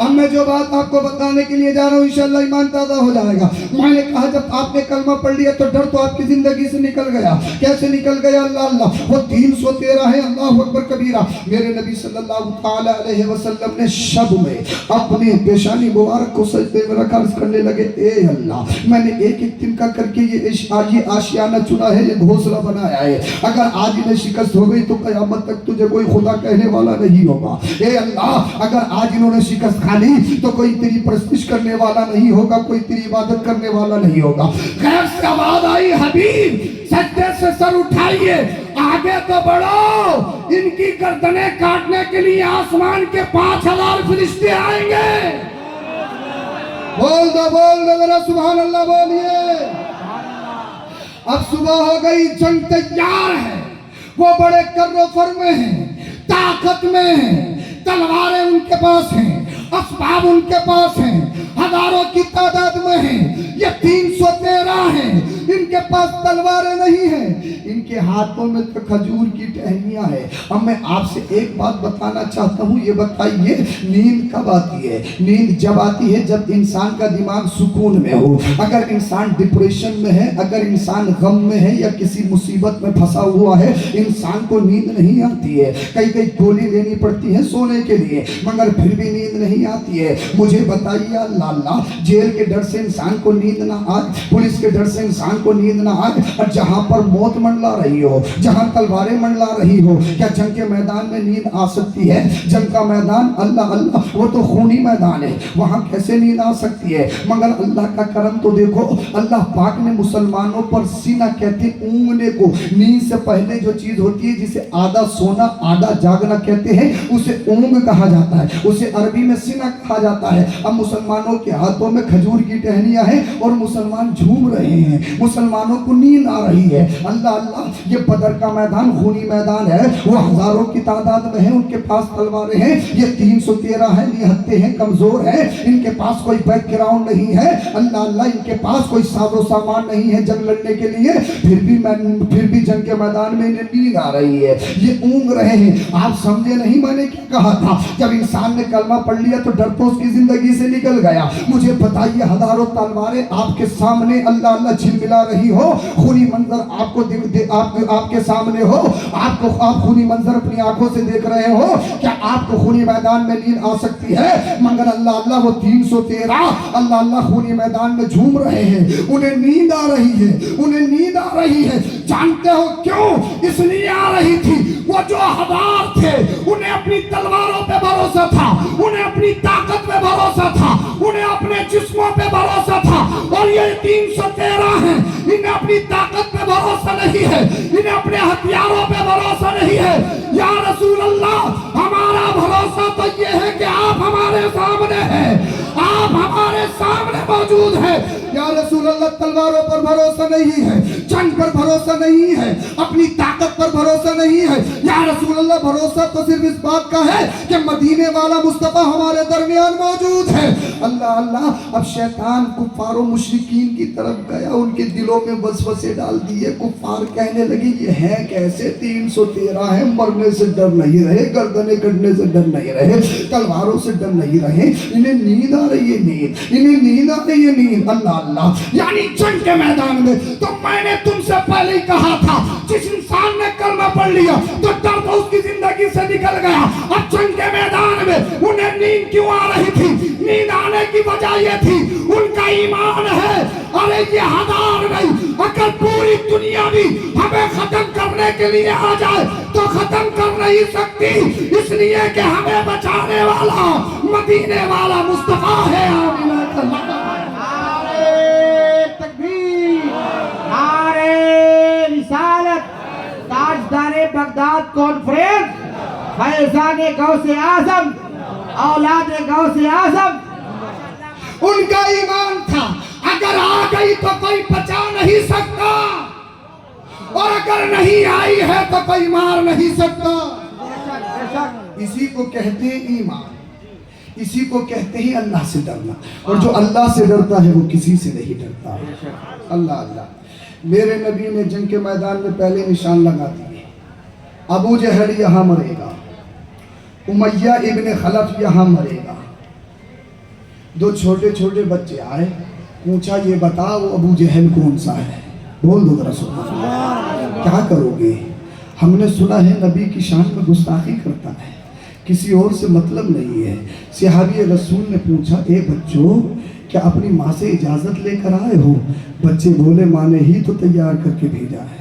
اب میں جو بات آپ کو بتانے کے لیے جا رہا ہوں انشاءاللہ ایمان تازہ ہو جائے گا. میں نے کہا جب آپ نے کلمہ پڑھ لیا تو ڈر تو آپ کی زندگی سے نکل گیا. کیسے نکل گیا؟ اللہ اللہ وہ 313 ہے. اللہ اکبر کبیرہ. میرے نبی صلی اللہ تعالی علیہ وسلم نے شب میں اپنی پیشانی مبارک کو سجدے میں رکھ عرض کرنے لگے اے اللہ میں نے ایک ایک تنکا کر کے یہ آشیانہ چنا ہے, یہ گھونسلہ بنایا ہے. اگر آج انہیں شکست ہو گئی تو قیامت تک تجھے کوئی خدا کہنے والا نہیں ہوگا. اے اللہ اگر آج انہوں نے شکست کھا لی تو کوئی تیری پرستش کرنے والا نہیں ہوگا, کوئی تیری عبادت کرنے والا نہیں ہوگا. غیب سے آواز آئی حبیب سجدے سے سر اٹھائیے, آگے تو بڑھو, ان کی گردنیں کاٹنے کے لیے آسمان کے 5000 فرشتے آئیں گے. بول دو ذرا سبحان اللہ بولیے. اب صبح ہو گئی, جنگ تیار ہے. وہ بڑے کر و فر میں ہیں, طاقت میں ہیں, تلواریں ان کے پاس ہیں, اسباب ان کے پاس ہیں, ہزاروں کی تعداد میں ہیں. یہ 313 ہیں, ان کے پاس تلواریں نہیں ہیں, ان کے ہاتھوں میں تو کھجور کی ٹہنیاں ہیں. اب میں آپ سے ایک بات بتانا چاہتا ہوں, یہ بتائیے نیند کب آتی ہے؟ نیند جب آتی ہے جب انسان کا دماغ سکون میں ہو. اگر انسان ڈپریشن میں ہے, اگر انسان غم میں ہے یا کسی مصیبت میں پھنسا ہوا ہے, انسان کو نیند نہیں آتی ہے. کئی گولی لینی پڑتی ہے سونے کے لیے مگر پھر بھی نیند نہیں آتی ہے. مجھے بتائیے اللہ اللہ, جیل کے ڈر سے انسان کو نیند نہ آئے, پولیس کے ڈر سے انسان کو نیند نہ آئے, اور جہاں پر موت منڈلا رہی ہو, جہاں تلواریں منڈلا رہی ہو, کیا جنگ کے میدان میں نیند آ سکتی ہے؟ جنگ کا میدان اللہ اللہ وہ تو خونی میدان ہے, وہاں کیسے نیند آ سکتی ہے؟ مگر اللہ کا کرم تو دیکھو, اللہ پاک نے مسلمانوں پر سینہ کہتے اونگنے کو, نیند سے پہلے جو چیز ہوتی ہے جسے آدھا سونا آدھا جاگنا کہتے ہیں اسے اونگ کہا جاتا ہے, اسے عربی میں سینہ کہا جاتا ہے. اب مسلمانوں کے ہاتھوں میں کھجور کی ٹہنیاں ہیں اور مسلمان جھوم رہے ہیں, مسلمانوں کو نیند آ رہی ہے. اللہ اللہ یہ بدر کا میدان خونی میدان ہے, وہ ہزاروں کی تعداد میں ہیں, ان کے پاس تلواریں ہیں. یہ 313 ہیں, نہتے ہیں, کمزور ہیں, ان کے پاس کوئی بیک گراؤنڈ نہیں ہے. اللہ اللہ ان کے پاس کوئی ساز و سامان نہیں ہے جنگ لڑنے کے لیے, پھر بھی جنگ کے میدان میں انہیں نیند آ رہی ہے, یہ اونگ رہے ہیں. آپ سمجھے نہیں میں نے کیا کہا تھا؟ جب انسان نے کلمہ پڑھ لیا تو ڈر تو اس کی زندگی سے نکل گیا. مجھے بتائیے ہزاروں تلواریں آپ کے سامنے اللہ اللہ جھلملا رہی ہو, خونی منظر آپ کے سامنے ہو, آپ خونی منظر اپنی آنکھوں سے دیکھ رہے ہو, کیا آپ کو خونی میدان میں نیند آ سکتی ہے؟ مگر اللہ اللہ وہ 313 اللہ اللہ خونی میدان میں جھوم رہے ہیں, انہیں نیند آ رہی ہے, انہیں نیند آ رہی ہے. جانتے ہو کیوں اس لیے آ رہی تھی؟ وہ جو ہزار تھے انہیں اپنی تلواروں پہ بھروسہ تھا, انہیں اپنی طاقت پہ بھروسہ تھا, انہیں اپنے جسموں پہ بھروسہ تھا. اور یہ 313 ہیں, انہیں اپنی طاقت پہ بھروسہ نہیں ہے, انہیں اپنے ہتھیاروں پہ بھروسہ نہیں ہے. یا رسول اللہ ہمارا بھروسہ تو یہ ہے کہ آپ ہمارے سامنے ہیں, آپ ہمارے سامنے موجود ہیں. یا رسول اللہ تلواروں پر بھروسہ نہیں ہے, جنگ پر بھروسہ نہیں ہے, اپنی طاقت پر بھروسہ نہیں ہے. یا رسول اللہ بھروسہ تو صرف اس بات کا ہے کہ مدینے والا مصطفیٰ ہمارے درمیان موجود ہے. اللہ اللہ اب شیطان کفار و مشرکین کی طرف گیا, ان کے دلوں میں وسوسے ڈال دیے. کفار کہنے لگے یہ ہے کیسے 313 ہیں, مرنے سے ڈر نہیں رہے, گردنیں کٹنے سے ڈر نہیں رہے, تلواروں سے ڈر نہیں رہے, انہیں نیند آ رہی ہے, نیند انہیں نیند آ رہی ہے, نیند. اللہ اللہ یعنی جنگ کے میدان میں تو میں نے تم سے پہلے ہی کہا تھا جس انسان نے کلمہ پڑھ لیا تو ڈر تو اس کی زندگی سے نکل گیا. اب جنگ کے میدان میں انہیں نیند کیوں آ رہی تھی؟ نیند آنے کی وجہ یہ تھی ان کا ایمان ہے. ارے یہ ہزار نہیں, اگر پوری دنیا بھی ہمیں ختم کرنے کے لیے آ جائے تو ختم کر نہیں سکتی, اس لیے کہ ہمیں بچانے والا مدینے والا مصطفیٰ ہے. تاجدار بغداد کانفرنس, فیضان غوث اعظم, اولاد غوث اعظم, ان کا ایمان تھا اگر آ گئی تو کوئی بچا نہیں سکتا, اور اگر نہیں آئی ہے تو کوئی مار نہیں سکتا. اسی کو کہتے ہیں ایمان, اسی کو کہتے ہیں اللہ سے ڈرنا, اور جو اللہ سے ڈرتا ہے وہ کسی سے نہیں ڈرتا. اللہ اللہ میرے نبی نے جنگ کے میدان میں پہلے نشان لگا دیے, ابو جہل یہاں مرے گا, امیہ ابن خلف یہاں مرے گا, दो छोटे छोटे बच्चे आए, पूछा ये बता वो अबू जहल कौन सा है? बोल दो जरा सुभान अल्लाह। क्या करोगे? हमने सुना है नबी की शान में गुस्ताखी करता है, किसी और से मतलब नहीं है। सहाबी रसूल ने पूछा, ए बच्चों क्या अपनी माँ से इजाज़त लेकर आए हो? बच्चे बोले माँ ने ही तो तैयार करके भेजा है।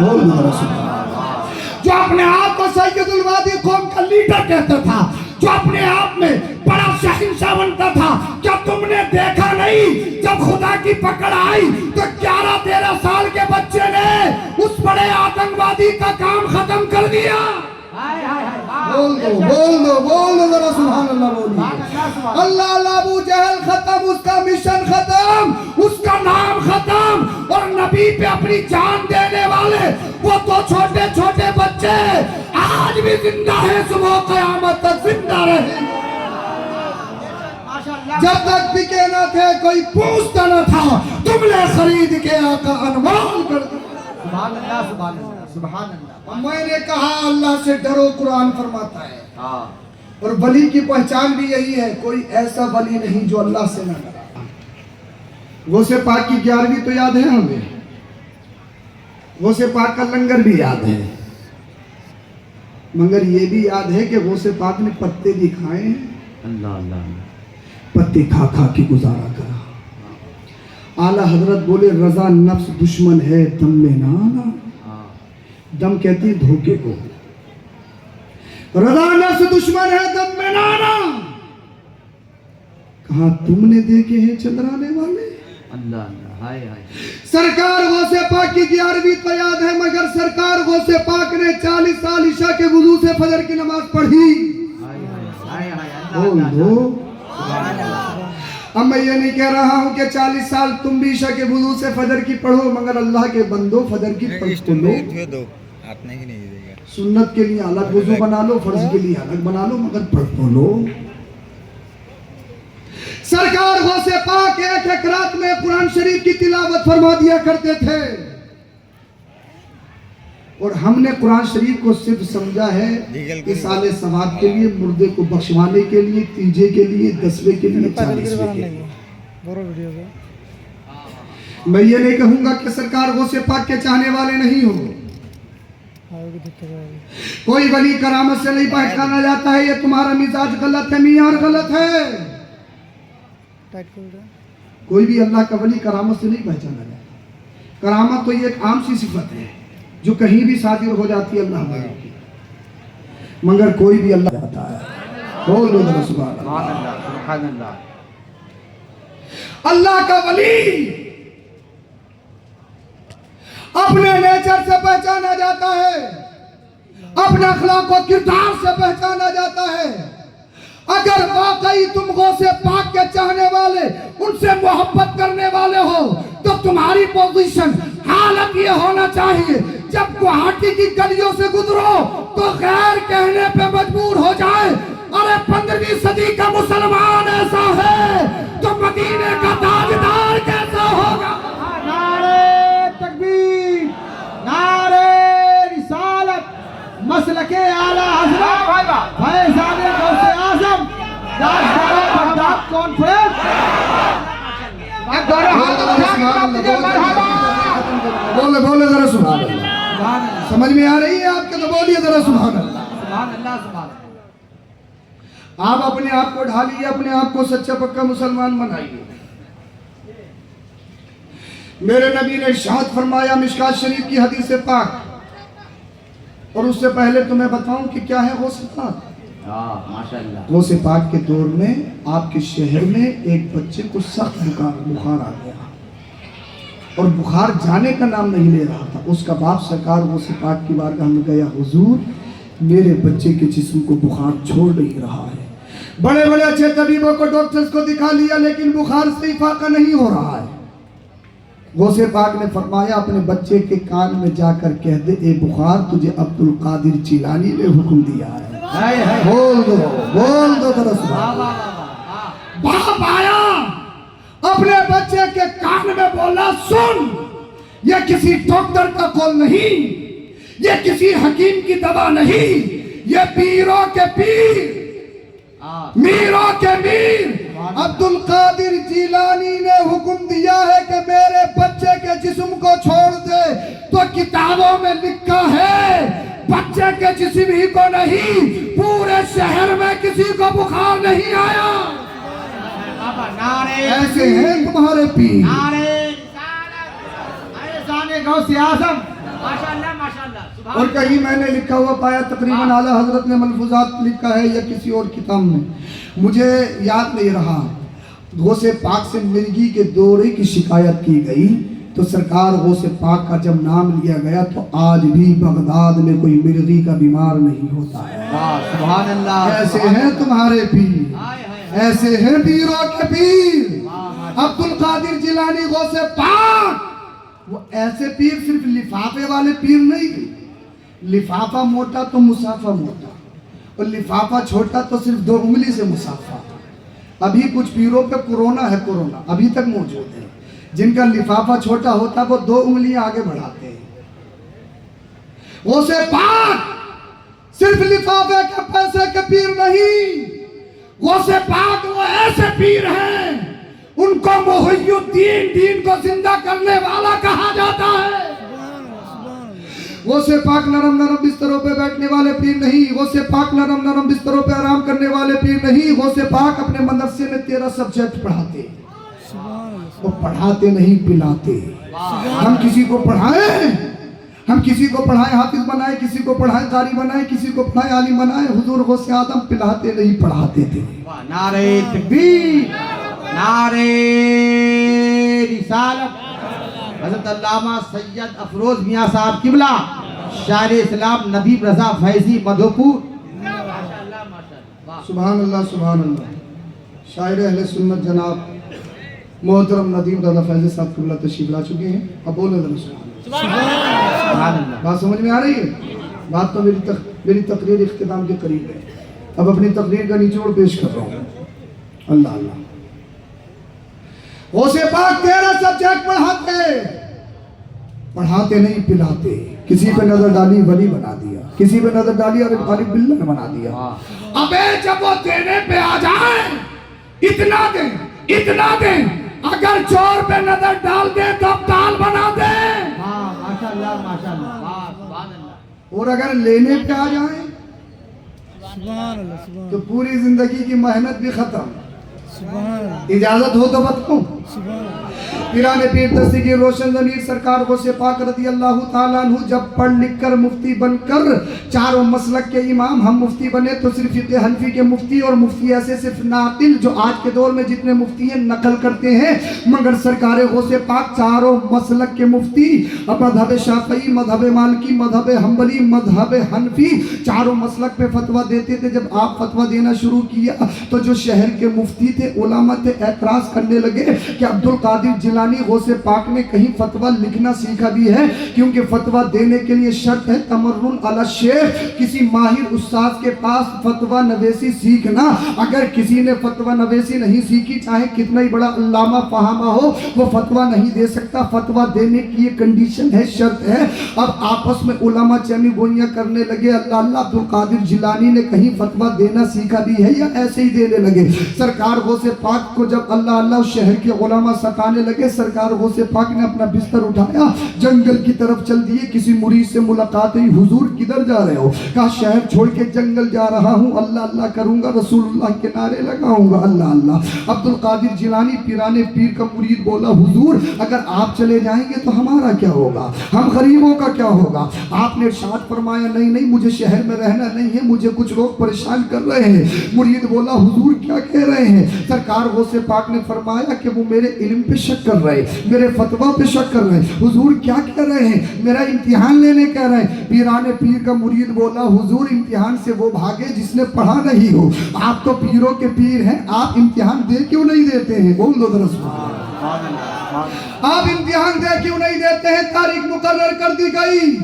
बोल दो जरा सुभान अल्लाह। जो अपने आप को सैयदुल वादी कौम का लीडर कहता था, जो अपने आप में बड़ा शहंशाह बनता था, क्या तुमने देखा नहीं जब खुदा की पकड़ आई तो 11-13 साल के बच्चे ने उस बड़े आतंकवादी का काम खत्म कर दिया? बोल दो जरा सुभान अल्लाह बोलिए। अल्लाह अल्लाह अबू जहल खत्म, उसका मिशन खत्म, उसका नाम खत्म, और नबी पे अपनी जान देने वाले वो तो छोटे छोटे बच्चे आज भी जिंदा है, सुबह क़यामत तक जिंदा रहे। जब तक बिके न थे कोई पूछता न था, तुमने खरीद के आका अनमोल कर दिया। सुभान अल्लाह, सुभान अल्लाह, सुभान अल्लाह। मैंने कहा अल्लाह से डरो, कुरान फरमाता है, और वली की पहचान भी यही है, कोई ऐसा वली नहीं जो अल्लाह से न डरा। गौसे पाक की 11वीं तो याद है हमें, गौसे पाक का लंगर भी याद है, मगर ये भी याद है कि गौसे पाक ने पत्ते भी खाए हैं। अल्लाह अल्लाह, पत्ते खा खा के गुजारा करा। आला हजरत बोले रजा नफ्स दुश्मन है दम में ना आना। दम कहती है धोखे को, रजा नफ्स दुश्मन है दम में ना आना। कहा तुमने देखे हैं चंद्राने वाले? अल्लाह अल्लाह, हाय हाय। सरकार गौसे पाक की 11वीं तो याद है, मगर सरकार गौसे पाक ने 40 साल ईशा के वुजू से फजर की नमाज पढ़ी। हाय हाय, बोल दो। अब मैं ये नहीं कह रहा हूँ कि 40 साल तुम भी ईशा के वुजू से फजर की पढ़ो, मगर अल्लाह के बंदो फजर की पढ़ लो। सुन्नत के लिए अलग वुजू बना लो, फर्ज के लिए अलग बना लो, मगर पढ़ तो लो। सरकार गौसे पाक एक एक रात में कुरान शरीफ की तिलावत फरमा दिया करते थे, और हमने कुरान शरीफ को सिर्फ समझा है इसाले सवाब के लिए, मुर्दे को बख्शवाने के लिए, तीजे के लिए, 10वें के लिए, 40वें के लिए। मैं ये नहीं कहूंगा कि सरकार गौसे पाक के चाहने वाले नहीं हो, कोई वली करामत से नहीं पहचाना जाता है, ये तुम्हारा मिजाज गलत है, मियार गलत है। कोई भी अल्लाह का वली करामत से नहीं पहचाना जाता। करामत तो ये एक आम सी सिफत है जो कहीं भी सादिर हो जाती है अल्लाह की, मगर कोई भी अल्लाह जाता है। बोल दो जरा सुभान अल्लाह, सुभान अल्लाह। अल्लाह का वली अपने नेचर से पहचाना जाता है, अपने अखलाक और किरदार से पहचाना जाता है। अगर वाकई तुम गौसे पाक के चाहने वाले, उनसे मोहब्बत करने वाले हो, तो तुम्हारी पोजीशन हालत ये होना चाहिए, जब गुवाहाटी की गलियों से गुजरो तो गैर कहने पे मजबूर हो जाए, अरे 15वीं सदी का मुसलमान ऐसा है तो मदीने का ताजदार कैसा होगा? नारे तकबीर, नारे रिसालत, मसलके आला हज़रत फैज़ान गौसे आज़म, ताजदार बगदाद कॉन्फ्रेंस। बोले बोले जरा सुभान अल्लाह। समझ में आ रही है आपके? तो बोलिए जरा सुभान अल्लाह। सुभान अल्लाह, सुभान। आप अपने आप को ढालिए, अपने आप को सच्चा पक्का मुसलमान बनाइए। मेरे नबी ने इरशाद फरमाया, मिशकात शरीफ की हदीस पाक, और उससे पहले तुम्हें बताऊं कि क्या है गौसे पाक। माशाअल्लाह। गौसे पाक के दौर में आपके शहर में एक बच्चे को सख्त बुखार आ गया, और बुखार जाने का नाम नहीं ले रहा था। उसका बाप सरकार गौसे पाक की बारगाह में गया, हुजूर मेरे बच्चे के जिस्म को बुखार छोड़ नहीं रहा है। बड़े बड़े अच्छे तबीबों को, डॉक्टर्स को दिखा लिया, लेकिन बुखार से इफाका नहीं हो रहा है। गौसे पाक ने फरमाया, अपने बच्चे के कान में जाकर कह दे, ए बुखार तुझे अब्दुल कादिर जिलानी ने हुक्म दिया है। बोल दो जरा सुभान अल्लाह। बाप आया, अपने बच्चे के कान में बोला, सुन, ये किसी डॉक्टर का कॉल नहीं, ये किसी हकीम की दवा नहीं, ये पीरों के पीर, मीरों के मीर, عبد القادر جیلانی نے حکم دیا ہے کہ میرے بچے کے جسم کو چھوڑ دے، تو کتابوں میں لکھا ہے بچے کے جسم ہی کو نہیں، پورے شہر میں کسی کو بخار نہیں آیا۔ ایسے ہیں تمہارے پیر۔ غوث اعظم، ماشاءاللہ ماشاءاللہ، اور کہیں میں نے لکھا ہوا پایا، تقریباً اعلیٰ حضرت نے ملفوظات لکھا ہے یا کسی اور کتاب میں، مجھے یاد نہیں رہا، غوث پاک سے مرگی کے دورے کی شکایت کی گئی تو سرکار غوث پاک کا جب نام لیا گیا تو آج بھی بغداد میں کوئی مرگی کا بیمار نہیں ہوتا ہے۔ سبحان اللہ۔ ایسے ہیں تمہارے پیر، ایسے ہیں پیروں کے پیر۔ عبد القادر جیلانی غوث پاک وہ ایسے پیر، صرف لفافے والے پیر نہیں، لفافہ موٹا تو مسافہ موٹا، اور لفافہ چھوٹا تو صرف 2 انگلی سے مسافہ۔ ابھی کچھ پیروں پہ کورونا ہے، کورونا ابھی تک موجود ہے، جن کا لفافہ چھوٹا ہوتا وہ 2 انگلیاں آگے بڑھاتے ہیں۔ غوث پاک صرف لفافے کے پیسے کے پیر نہیں، غوث پاک وہ ایسے پیر ہیں ان کو محی الدین، دین کو زندہ کرنے والا کہا جاتا ہے۔ غوث پاک نرم نرم بستروں پہ بیٹھنے والے پیر نہیں، غوث پاک نرم نرم بستروں پہ آرام کرنے والے پیر نہیں، غوث پاک اپنے مدرسے میں 13 سبجیکٹ پڑھاتے، وہ پڑھاتے نہیں پلاتے۔ ہم کسی کو پڑھائیں، ہم کسی کو پڑھائیں حافظ بنائیں، کسی کو پڑھائیں قاری بنائیں، کسی کو پڑھائیں عالم بنائیں، حضور غوث اعظم پلاتے نہیں پڑھاتے تھے۔ نعرہ تکبیر، نعرہ رسالت۔ حضرت علامہ سید افروز میاں صاحب قبلہ، شاعر اسلام ندیم رضا فیضی مدھوپور۔ سبحان اللہ سبحان اللہ۔ شاعر اہل سنت جناب محترم ندیم رضا فیضی صاحب قبلہ تشریف لا چکے ہیں، اب بولے ذرا سبحان اللہ۔ بات سمجھ میں آ رہی ہے؟ بات تو میری تقریر اختتام کے قریب ہے، اب اپنی تقریر کا نچوڑ پیش کر رہا ہوں۔ اللہ اللہ۔ غوث پاک 13 سبجیکٹ پڑھاتے نہیں پلاتے۔ کسی پہ نظر ڈالی ولی بنا دیا، کسی پہ نظر ڈالی اور غالب باللہ بنا دیا۔ ابے جب وہ دینے پہ آ جائیں، اتنا دیں اتنا دیں، اگر چور پہ نظر ڈال دیں تو ابدال بنا دیں، ماشاءاللہ ماشاءاللہ، سبحان اللہ۔ اور اگر لینے پہ آ جائیں تو پوری زندگی کی محنت بھی ختم۔ اجازت ہو تو بتاؤں، پیران پیر دستگیر روشن ضمیر سرکار غوث پاک رضی اللہ تعالیٰ عنہ جب پڑھ لکھ کر مفتی بن کر چاروں مسلک کے امام ہم مفتی بنے تو صرف فقہ حنفی کے مفتی، اور مفتی ایسے صرف ناقل جو آج کے دور میں جتنے مفتی ہیں نقل کرتے ہیں، مگر سرکار غوث پاک چاروں مسلک کے مفتی، مذہب شافعی، مذہب مالکی، مذہب حنبلی، مذہب حنفی، چاروں مسلک پہ فتویٰ دیتے تھے۔ جب آپ فتویٰ دینا شروع کیا تو جو شہر کے مفتی تھے، علماء تھے، اعتراض کرنے لگے کہ عبد القادر جیلانی غوث پاک نے کہیں فتویٰ لکھنا سیکھا بھی ہے، کیونکہ فتویٰ دینے کے لیے شرط ہے تمرن علی الشیخ، کسی ماہر استاد کے پاس فتویٰ نویسی سیکھنا۔ اگر کسی نے فتویٰ نویسی نہیں سیکھی، چاہے کتنا ہی بڑا علامہ فہامہ ہو، وہ فتویٰ نہیں دے سکتا۔ فتویٰ دینے کی یہ کنڈیشن ہے، شرط ہے۔ اب آپس میں علماء چمی گوئیاں کرنے لگے، اللہ اللہ عبد القادر جیلانی نے کہیں فتویٰ دینا سیکھا بھی ہے یا ایسے ہی دینے لگے۔ سرکار غوث پاک کو جب اللہ اللہ شہر کے علماء ستانے لگے، سرکار غوث پاک نے اپنا بستر اٹھایا، جنگل کی طرف چل دیے۔ کسی مرید سے ملاقات ہوئی، حضور کدھر جا رہے ہو؟ کہا شہر چھوڑ کے جنگل جا رہا ہوں، اللہ اللہ کروں گا، رسول اللہ کے نعرے لگاؤں گا، اللہ اللہ۔ عبد القادر جیلانی پیرانے پیر کا مرید بولا، حضور اگر آپ چلے جائیں گے تو ہمارا کیا ہوگا، ہم غریبوں کا کیا ہوگا؟ آپ نے ارشاد فرمایا نہیں نہیں، مجھے شہر میں رہنا نہیں ہے، مجھے کچھ لوگ پریشان کر رہے ہیں۔ مرید بولا، حضور کیا کہہ رہے ہیں؟ سرکار غوث پاک نے فرمایا کہ وہ میرے علم پہ شک کر رہے، میرے فتویٰ پہ شک کر رہے ہیں۔ حضور کیا کہہ رہے ہیں؟ میرا امتحان لینے کہہ رہے ہیں۔ پیرانے پیر کا مرید بولا، حضور امتحان سے وہ بھاگے جس نے پڑھا نہیں ہو، آپ تو پیروں کے پیر ہیں، آپ امتحان دے کیوں نہیں دیتے ہیں؟ بول دو ذرا سبحان اللہ۔ آپ امتحان دے کیوں نہیں دیتے ہیں؟ تاریخ مقرر کر دی گئی،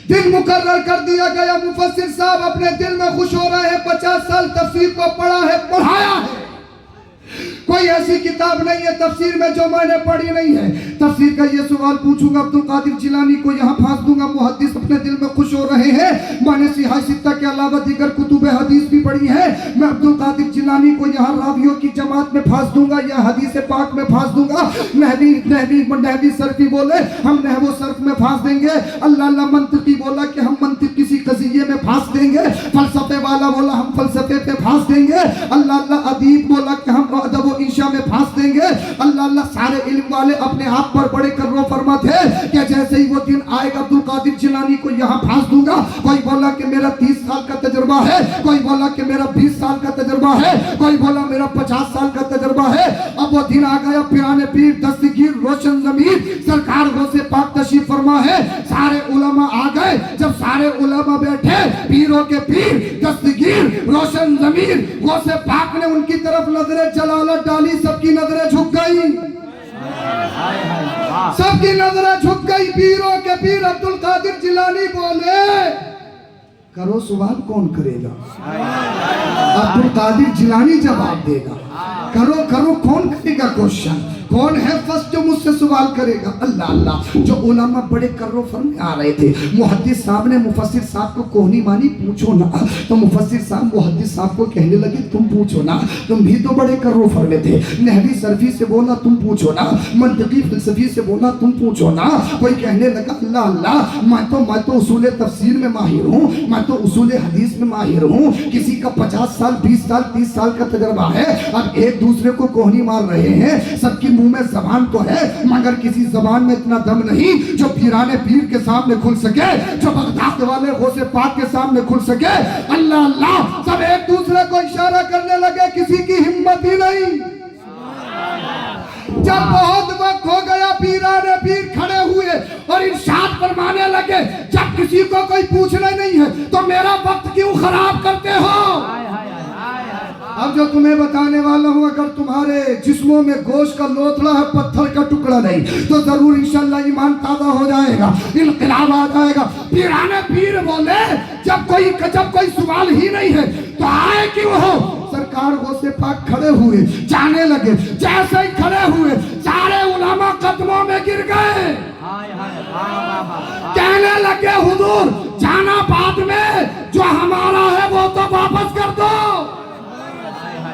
دن مقرر کر دیا گیا، مفسر صاحب اپنے دل میں خوش ہو رہے ہیں، 50 سال تفسیر کو پڑھا ہے، پڑھایا ہے، कोई ऐसी किताब नहीं है तफसीर में जो मैंने पढ़ी नहीं है। तफसीर का ये सवाल पूछूंगा अब्दुल कादिर जिलानी को यहाँ फांस दूंगा। मुहद्दिस अपने दिल में खुश हो रहे हैं, मैंने सिहाह सित्ता के अलावा दीगर कुतुब हदीस भी पढ़ी है। मैं अब्दुल कादिर जिलानी को यहाँ रावियों की जमात में फांस दूंगा या हदीस पाक में फांस दूंगा। नहवी सरफी बोले हम नहवो सर्फ में फांस देंगे। अल्लाह अल्लाह मंतिकी बोला कि हम मंतिक किसी कज़िये में फांस देंगे। फलसफे वाला बोला हम फलसफे पे फांस देंगे। अल्लाह अल्लाह अदीब बोला कि हम अदब व इंशा में फांस देंगे। अल्लाह अल्लाह सारे इल्म वाले अपने आप पर बड़े कर्रो फरमा थे कि जैसे ही वो दिन आएगा अब्दुल कादिर जिलानी को यहाँ फांस दूंगा। कोई बोला कि मेरा 30 साल का तजुर्बा है, कोई बोला कि मेरा 20 साल का तजुर्बा है, कोई बोला मेरा 50 साल का तजुर्बा है। अब वो दिन आ गया, पिराने पीर दस्तगीर रोशन ज़मीर सरकार गौसे पाक तशरीफ फरमा है। सारे उलमा आ गए, जब सारे उलमा बैठे, पीरों के पीर दस्तगीर रोशन ज़मीर गौसे पाक ने उनकी तरफ नजरें जलालत डाली, सबकी नजरें झुक गई, सबकी नजरें झुक गई। पीरों के पीर अब्दुल कादिर जिलानी बोले करो सवाल कौन करेगा? अब्दुल कादिर जिलानी जवाब देगा। करो करो कौन करेगा क्वेश्चन? कौन है फर्स्ट जो मुझसे सवाल करेगा? अल्लाह अल्लाह। जो उलमा बड़े कर्रो फरमे आ रहे थे, मुहद्दिस साहब ने मुफस्सिर साहब को कोहनी मानी पूछो ना, तो मुफस्सिर साहब मुहद्दिस साहब को कहने लगे तुम पूछो ना, तुम भी तो बड़े कर्रो फरमे थे। नहवी सरफी से बोला तुम पूछो ना, मंतिकी फिलसफी से बोला तुम पूछो ना। कोई कहने लगा अल्लाह अल्लाह मैं तो उसूल तफसीर में माहिर हूँ, मैं तो उसूल हदीस में माहिर हूँ। किसी का 50 साल 20 साल 30 साल का तजर्बा है, अब एक दूसरे को कोहनी मार रहे हैं। सबकी मुंह में जबान तो है मगर किसी जबान में इतना दम नहीं जो पीराने पीर के सामने खुल सके, जो बगदाद वाले गौसे पाक के सामने खुल सके। अल्लाह अल्लाह, सब एक दूसरे को इशारा करने लगे, किसी की हिम्मत ही नहीं। जब बहुत वक्त हो गया, पीराने पीर खड़े हुए और इरशाद फरमाने लगे जब किसी को कोई पूछना नहीं है तो मेरा वक्त क्यों खराब करते हो? अब जो तुम्हें बताने वाला हूँ, अगर तुम्हारे जिस्मों में गोश्त का लोथड़ा है, पत्थर का टुकड़ा नहीं, तो जरूर इंशाल्लाह ईमान ताज़ा हो जाएगा, इनकलाब आ जाएगा। पीराने पीर बोले जब कोई सवाल ही नहीं है तो आए क्यों हो? सरकार गौसे पाक खड़े हुए, जाने लगे। जैसे ही खड़े हुए सारे उलमा कदमों में गिर गए, कहने लगे हुजूर जाना बाद में, जो हमारा है वो तो वापस कर दो।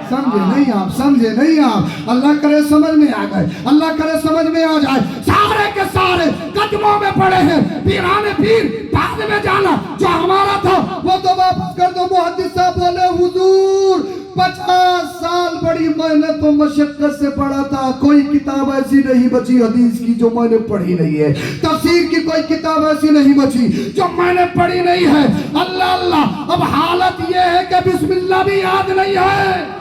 समझे नहीं आप? समझे नहीं आप? अल्लाह करे समझ में आ गए, अल्लाह करे समझ में आ जाए। सारे के सारे कदमों में पड़े हैं, पीराने पीर बाद में जाना, जो हमारा था वो तो वापस कर दो। मुहद्दिस साहब बोले हुजूर 50 साल बड़ी मेहनत और मशक्कत से पढ़ा था, कोई किताब ऐसी नहीं बची हदीस की जो मैंने पढ़ी नहीं है, तफसीर की कोई किताब ऐसी नहीं बची जो मैंने पढ़ी नहीं है। अल्लाह अल्लाह, अब हालत ये है कि बिस्मिल्लाह भी याद नहीं है,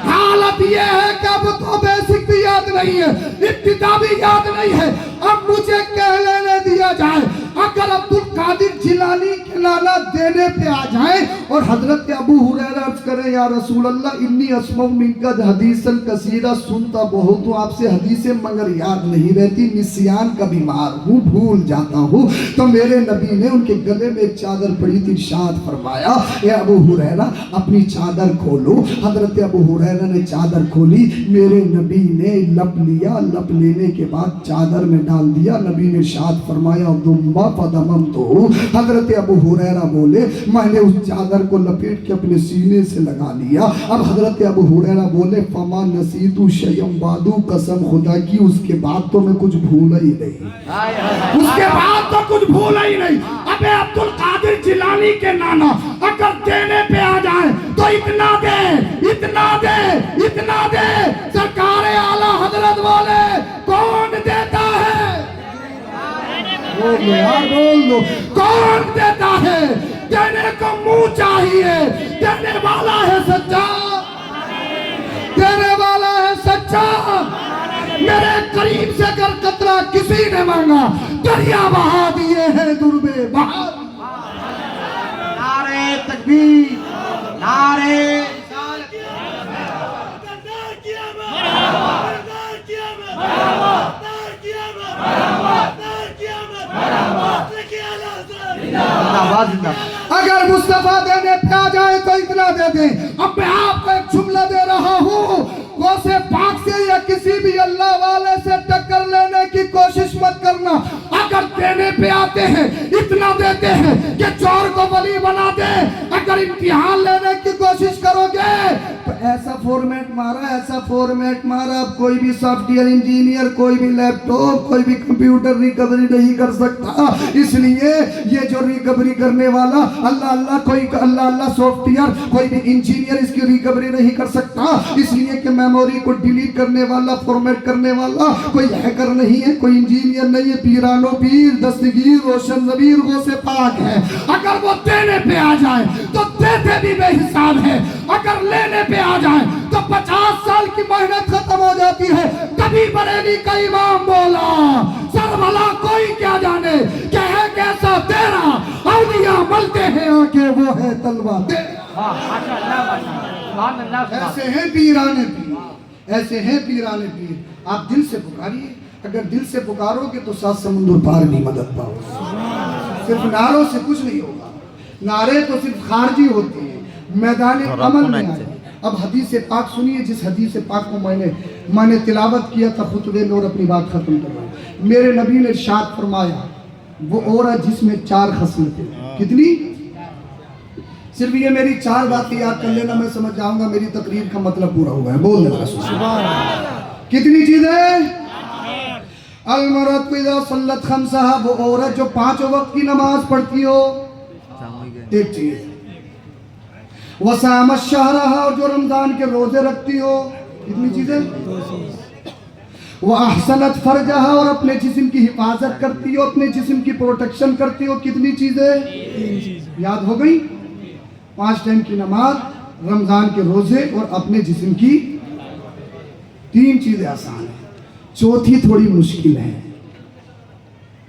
हालत ये है कि अब तो बेसिक भी याद नहीं है, इब्तिदा भी याद नहीं है। अब मुझे कह लेने दिया जाए, अगर अब्दुल कादिर जिलानी के नाना देने पे आ जाए और हजरत अबू हुरैरा अर्ज करें या रसूल अल्लाह इन्नी अस्मउ मिनका हदीसन कसीरा, सुनता बहुत हूँ आपसे हदीसें मगर याद नहीं रहती, निस्यान का बीमार हूँ, भूल जाता हूँ। तो मेरे नबी ने उनके गले में एक चादर पड़ी थी, इरशाद फरमाया ए अबू हुरैरा अपनी चादर खोलो। हजरत अबू हुरैरा ने चादर खोली, मेरे नबी ने लप लिया, लप लेने के बाद चादर में डाल दिया। नबी ने इरशाद फरमाया दुम्मा पदमम तो। हजरत अबू हुरैरा बोले मैंने उस चादर को लपेट के अपने सीने से लगा लिया। अब हजरत अबू हुरैरा बोले फमा नसीतु शयम बादू, कसम खुदा की उसके बाद तो मैं कुछ भूला ही नहीं, उसके बाद तो कुछ भूला ही नहीं। अबे अब्दुल कादिर जिलानी के नाना अगर देने पे आ जाए तो इतना दे, इतना दे, इतना दे। सरकार आला हजरत वाले कौन देता है? बोल यार, बोल लो, कौन देता है? देने को मुंह चाहिए, देने वाला है सच्चा, देने वाला है सच्चा। मेरे करीब से अगर कतरा किसी ने मांगा, दरिया बहा दिए हैं दुर्बे बहा। नारे तकबीर, नारे अगर मुस्तफा देने पे आ जाए तो इतना दे दें। अब मैं आपको एक जुमला दे रहा हूँ, वाले से टक्कर लेने की कोशिश मत करना। अगर देने पे आते हैं इतना देते हैं कि चोर को वली बना दे। अगर इम्तिहान लेने की कोशिश करोगे तो ऐसा फॉर्मेट मारा, अब कोई भी सॉफ्टवेयर इंजीनियर, कोई भी लैपटॉप, कोई भी कंप्यूटर रिकवरी नहीं कर सकता। इसलिए ये जो रिकवरी करने वाला अल्लाह सॉफ्टवेयर, कोई भी इंजीनियर इसकी रिकवरी नहीं कर सकता। इसलिए कि मेमोरी को डिलीट करने वाला, फॉर्मेट करने वाला कोई हैकर नहीं है, कोई इंजीनियर नहीं है, पीरानो पीर, दस्तगीर, रोशन ज़मीर वो से पाक है। अगर वो देने पे आ जाए तो देते भी बेहिसाब है, अगर लेने पे आ जाए तो 50 साल की मेहनत खत्म हो जाती है। तभी बरेली का इमाम बोला, सर भला कोई क्या जाने क्या है कैसा तेरा, औलिया मलते हैं आके वो है तलवा दे। ऐसे हैं पीराने पीर, ऐसे हैं पीराने पीर। आप दिल से पुकारिए, अगर दिल से पुकारोगे तो 7 समुंदर पार भी मदद पाओगे। सिर्फ नारों से कुछ नहीं होगा, नारे तो सिर्फ खारजी होते हैं, मैदान अमल में आए। अब हदीस पाक सुनिए, जिस हदीस पाक को मैंने तिलावत किया था खुतबे में और अपनी बात खत्म कर रहा हूं। मेरे नबी ने इरशाद फरमाया, वो औरत जिसमें 4 खसलतें, कितनी? सिर्फ ये मेरी 4 बातें याद कर लेना, मैं समझ जाऊंगा मेरी तकरीर का मतलब पूरा हुआ है। बोल देना कितनी चीजें? अलमरत इज़ा सल्लत खम्सहा, वो औरत जो 5 वक्त की नमाज पढ़ती हो, एक चीज। वसामत शहरहा, और जो रमजान के रोजे रखती हो, कितनी चीजें? वह अहसनत फरजहा, और अपने जिस्म की हिफाजत करती हो, अपने जिस्म की प्रोटेक्शन करती हो, कितनी चीजें? 3 चीजें याद हो गई। 5 टाइम की नमाज, रमजान के रोजे और अपने जिस्म की 3 चीजें आसान है, चौथी थोड़ी मुश्किल है।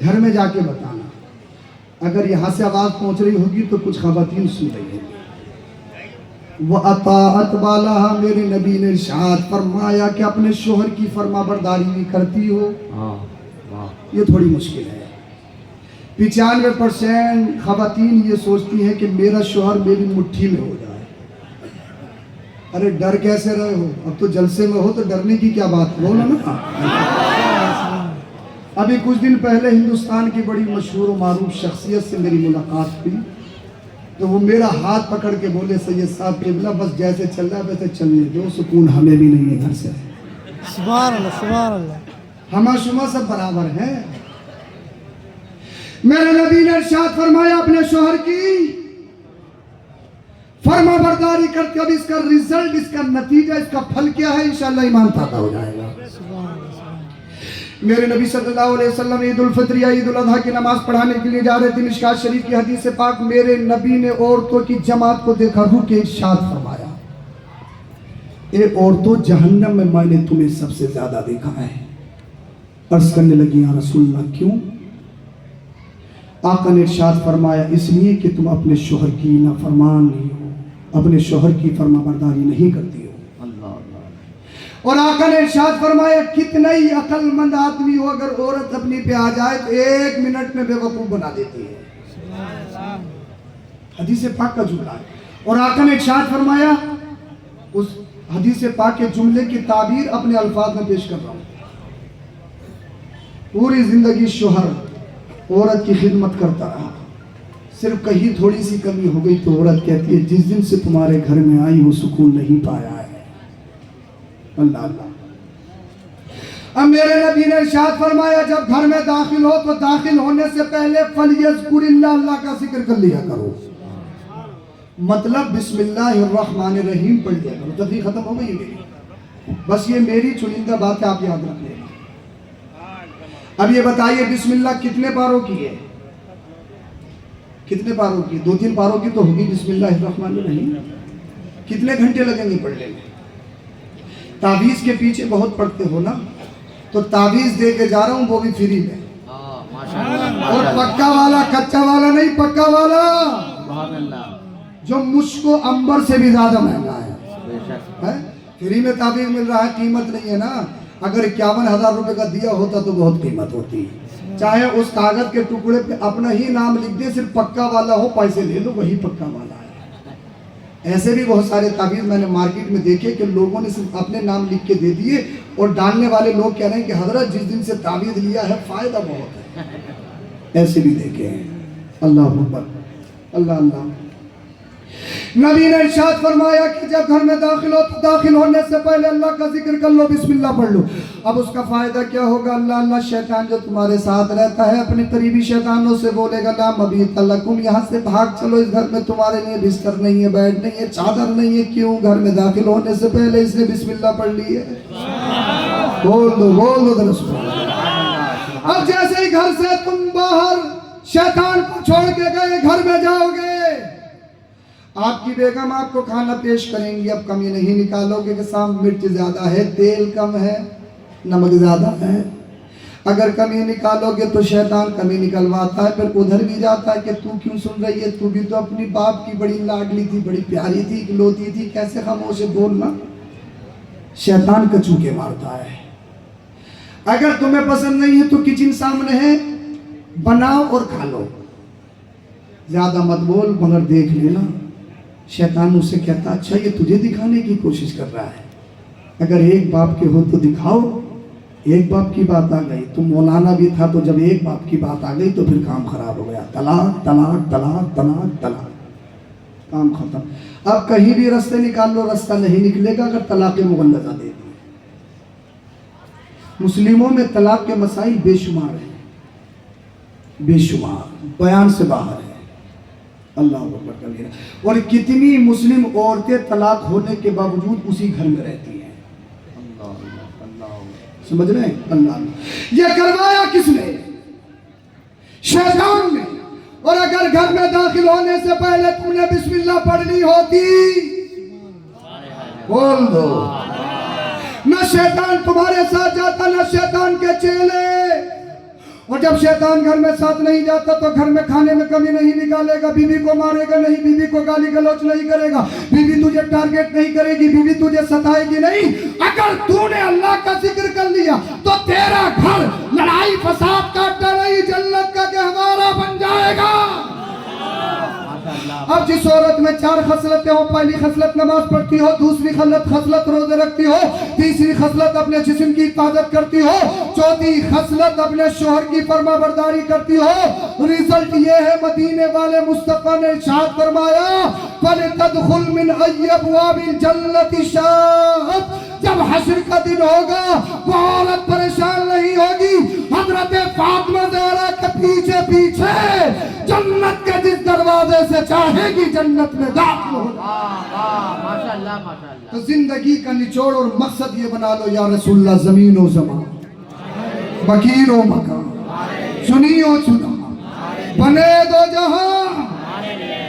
घर में जाके बताना, अगर यहाँ से आवाज पहुंच रही होगी तो कुछ खवातीन सुन रही होगी। वह अताअत वाला, मेरे नबी ने इरशाद फरमाया कि अपने शोहर की फरमाबरदारी भी करती हो। ये थोड़ी मुश्किल है। 95% खवातीन ये सोचती हैं कि मेरा शोहर मेरी मुट्ठी में हो जाए। अरे डर कैसे रहे हो, अब तो जलसे में हो तो डरने की क्या बात, बोलो ना। अभी कुछ दिन पहले हिंदुस्तान की बड़ी मशहूर और मारूफ शख्सियत से मेरी मुलाकात हुई, तो वो मेरा हाथ पकड़ के बोले, सैयद साहब क़िबला बस जैसे चल रहा है वैसे चलने दो, सुकून हमें भी नहीं है घर से। सुभान अल्लाह, सुभान अल्लाह। हमा शुमा सब बराबर है। मेरे नबी ने इरशाद फरमाया, अपने शोहर की फरमा बरदारी करके, अब इसका रिजल्ट, इसका नतीजा, इसका फल क्या है? इंशाअल्लाह ईमान ताज़ा हो जाएगा। मेरे नबी सल्लल्लाहु अलैहि वसल्लम ईद उल फित्र या ईद उल अज़हा की नमाज पढ़ाने के लिए जा रहे थे। मिशकात शरीफ की हदीस से पाक, मेरे नबी ने औरतों की जमात को देखा, रुके इरशाद फरमाया, ए औरतों, जहन्नम में मैंने तुम्हें सबसे ज्यादा देखा है। अर्ज करने लगी, या रसूलल्लाह क्यों? आका ने इरशाद फरमाया, इसलिए कि तुम अपने शोहर की नाफरमान नहीं हो, अपने शोहर की फरमाबरदारी नहीं करती हो। और आका ने इरशाद फरमाया, कितना ही अक्लमंद आदमी हो, अगर औरत अपनी पे आ जाए तो 1 मिनट में बेवकूफ बना देती है। हदीस पाक का जुमला है। और आका ने इरशाद फरमाया, उस हदीस पाक के जुमले की ताबीर अपने अल्फाज में पेश कर रहा हूं। पूरी जिंदगी शोहर औरत की खिदमत करता रहा, सिर्फ कहीं थोड़ी सी कमी हो गई तो औरत कहती है, जिस दिन से तुम्हारे घर में आई वो सुकून नहीं पाया है। अल्लाह अल्लाह। अब मेरे नबी ने इरशाद फरमाया, जब घर में दाखिल हो तो दाखिल होने से पहले फलियज़कुरिल्लाह, अल्लाह का जिक्र कर लिया करो। मतलब बिस्मिल्लाहिर्रहमानिर्रहीम पढ़ लिया करो। तकरीर खत्म हो गई मेरी, बस ये मेरी चुनिंदा बात है, आप याद रख लेना। अब ये बताइए, बिस्मिल्लाह कितने पारों की है? कितने पारों की? 2-3 पारों की तो होगी बिस्मिल्लाहिर्रहमानिर्रहीम। कितने घंटे लगेंगे पढ़ने में? तावीज़ के पीछे बहुत पढ़ते हो ना, तो तावीज़ दे के जा रहा हूँ, वो भी फ्री में। और पक्का वाला, कच्चा वाला नहीं, पक्का वाला, जो मुझको अंबर से भी ज्यादा महंगा है। फ्री में तावीज़ मिल रहा है, कीमत नहीं है ना। अगर 51,000 रुपए का दिया होता तो बहुत कीमत होती। चाहे उस कागज के टुकड़े पे अपना ही नाम लिख दे, सिर्फ पक्का वाला हो, पैसे ले लो, वही पक्का वाला है। ایسے بھی بہت سارے تعویذ میں نے مارکیٹ میں دیکھے کہ لوگوں نے صرف اپنے نام لکھ کے دے دیے اور ڈالنے والے لوگ کہہ رہے ہیں کہ حضرت جس دن سے تعویذ لیا ہے فائدہ بہت ہے. ایسے بھی دیکھے ہیں. اللہ اکبر. اللہ اللہ. نبی نے ارشاد فرمایا کہ جب گھر میں داخل ہو تو داخل ہونے سے پہلے اللہ کا ذکر کر لو, بسم اللہ پڑھ لو. اب اس کا فائدہ کیا ہوگا؟ اللہ اللہ. شیطان جو تمہارے ساتھ رہتا ہے اپنے قریبی شیطانوں سے بولے گا لا مبیت لکم, یہاں سے بھاگ چلو, اس گھر میں تمہارے لیے بستر نہیں ہے, بیڈ نہیں ہے, چادر نہیں ہے. کیوں؟ گھر میں داخل ہونے سے پہلے اس نے بسم اللہ پڑھ لی ہے. بول دو ذرا سبحان اللہ. اب جیسے ہی گھر سے تم باہر شیطان کو چھوڑ کے گئے, گھر میں جاؤ گے, آپ کی بیگم آپ کو کھانا پیش کریں گی. اب کمی نہیں نکالو گے کہ سام مرچ زیادہ ہے, تیل کم ہے, نمک زیادہ ہے. اگر کمی نکالو گے تو شیطان کمی نکلواتا ہے, پھر ادھر بھی جاتا ہے کہ تو کیوں سن رہی ہے, تو بھی تو اپنی باپ کی بڑی لاڈلی تھی, بڑی پیاری تھی, اکلوتی تھی, کیسے خاموش ہے بولنا. شیطان کچوکے مارتا ہے. اگر تمہیں پسند نہیں ہے تو کچن سامنے ہے, بناؤ اور کھا لو, زیادہ مت بول مگر دیکھ لینا. شیطان اسے کہتا اچھا یہ تجھے دکھانے کی کوشش کر رہا ہے, اگر ایک باپ کے ہو تو دکھاؤ. ایک باپ کی بات آ گئی, تم مولانا بھی تھا تو جب ایک باپ کی بات آ گئی تو پھر کام خراب ہو گیا. طلاق طلاق طلاق طلاق طلاق, کام ختم. اب کہیں بھی رستے نکال لو, رستہ نہیں نکلے گا اگر طلاق مغلظہ دے دی. مسلموں میں طلاق کے مسائل بے شمار ہیں, بے شمار, بیان سے باہر ہے. اللہ اکبر کبیرہ. اور کتنی مسلم عورتیں طلاق ہونے کے باوجود اسی گھر میں رہتی ہیں. سمجھ رہے ہیں؟ اللہ اللہ. یہ کروایا کس نے؟ شیطان نے. اور اگر گھر میں داخل ہونے سے پہلے تم نے بسم اللہ پڑھ لی ہوتی, بول دو, نہ شیطان تمہارے ساتھ جاتا نہ شیطان کے چیلے. اور جب شیطان گھر میں ساتھ نہیں جاتا تو گھر میں کھانے میں کمی نہیں نکالے گا, بیوی کو مارے گا نہیں, بیوی کو گالی گلوچ نہیں کرے گا, بیوی تجھے ٹارگٹ نہیں کرے گی, بیوی تجھے ستائے گی نہیں. اگر تو نے اللہ کا ذکر کر لیا تو تیرا گھر لڑائی فساد کا ڈرائی جنت کا گہوارہ بن جائے گا. اب جس عورت میں 4 خصلتیں ہو, پہلی خصلت نماز پڑھتی ہو, دوسری خصلت روزے رکھتی ہو, تیسری خصلت اپنے جسم کی حفاظت کرتی ہو, چوتھی خصلت اپنے شوہر کی فرما برداری کرتی ہو, ریزلٹ یہ ہے مدینے والے مصطفیٰ نے ارشاد فرمایا فَلْتَدْخُلْ مِنْ أَيِّ أَبْوَابِ الْجَنَّةِ شَاءَتْ. جب حشر کا دن ہوگا وہ عورت پریشان نہیں ہوگی, حضرت فاطمہ زہرا کے پیچھے پیچھے جنت کے جس دروازے سے چاہے گی جنت میں داخل ہوگا. ماشاءاللہ ماشاءاللہ. تو زندگی کا نچوڑ اور مقصد یہ بنا لو, یا رسول اللہ زمین و زمان, مکین و مکان, چنی و چنا, بنے دو جہاں,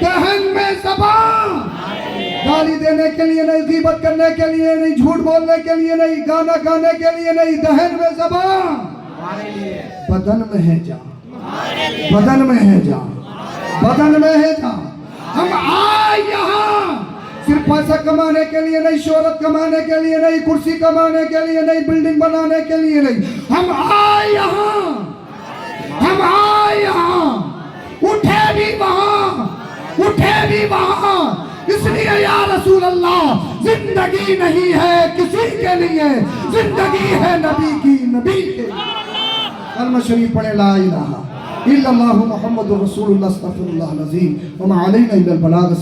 دہن میں زبان, گالی دینے کے لیے نہیں, غیبت کرنے کے لیے نہیں, جھوٹ بولنے کے لیے نہیں, گانا گانے کے لیے نہیں, دہن میں زبان, بدن میں ہے جان, بدن میں ہے جان, بدن میں ہے جان. ہم آئے یہاں صرف پیسہ کمانے کے لیے نہیں, شہرت کمانے کے لیے نہیں, کرسی کمانے کے لیے نہیں, بلڈنگ بنانے کے لیے نہیں. ہم آئے یہاں, ہم آئے یہاں, اٹھے بھی وہاں, اٹھے بھی وہاں. اس لیے یا رسول اللہ زندگی نہیں ہے کسی کے لیے, زندگی ہے نبی کی, نبی کے. کلمہ شریف پڑھے لا الہ الا اللہ محمد رسول اللہ استغفر اللہ العظیم وما علینا الا البلاغ.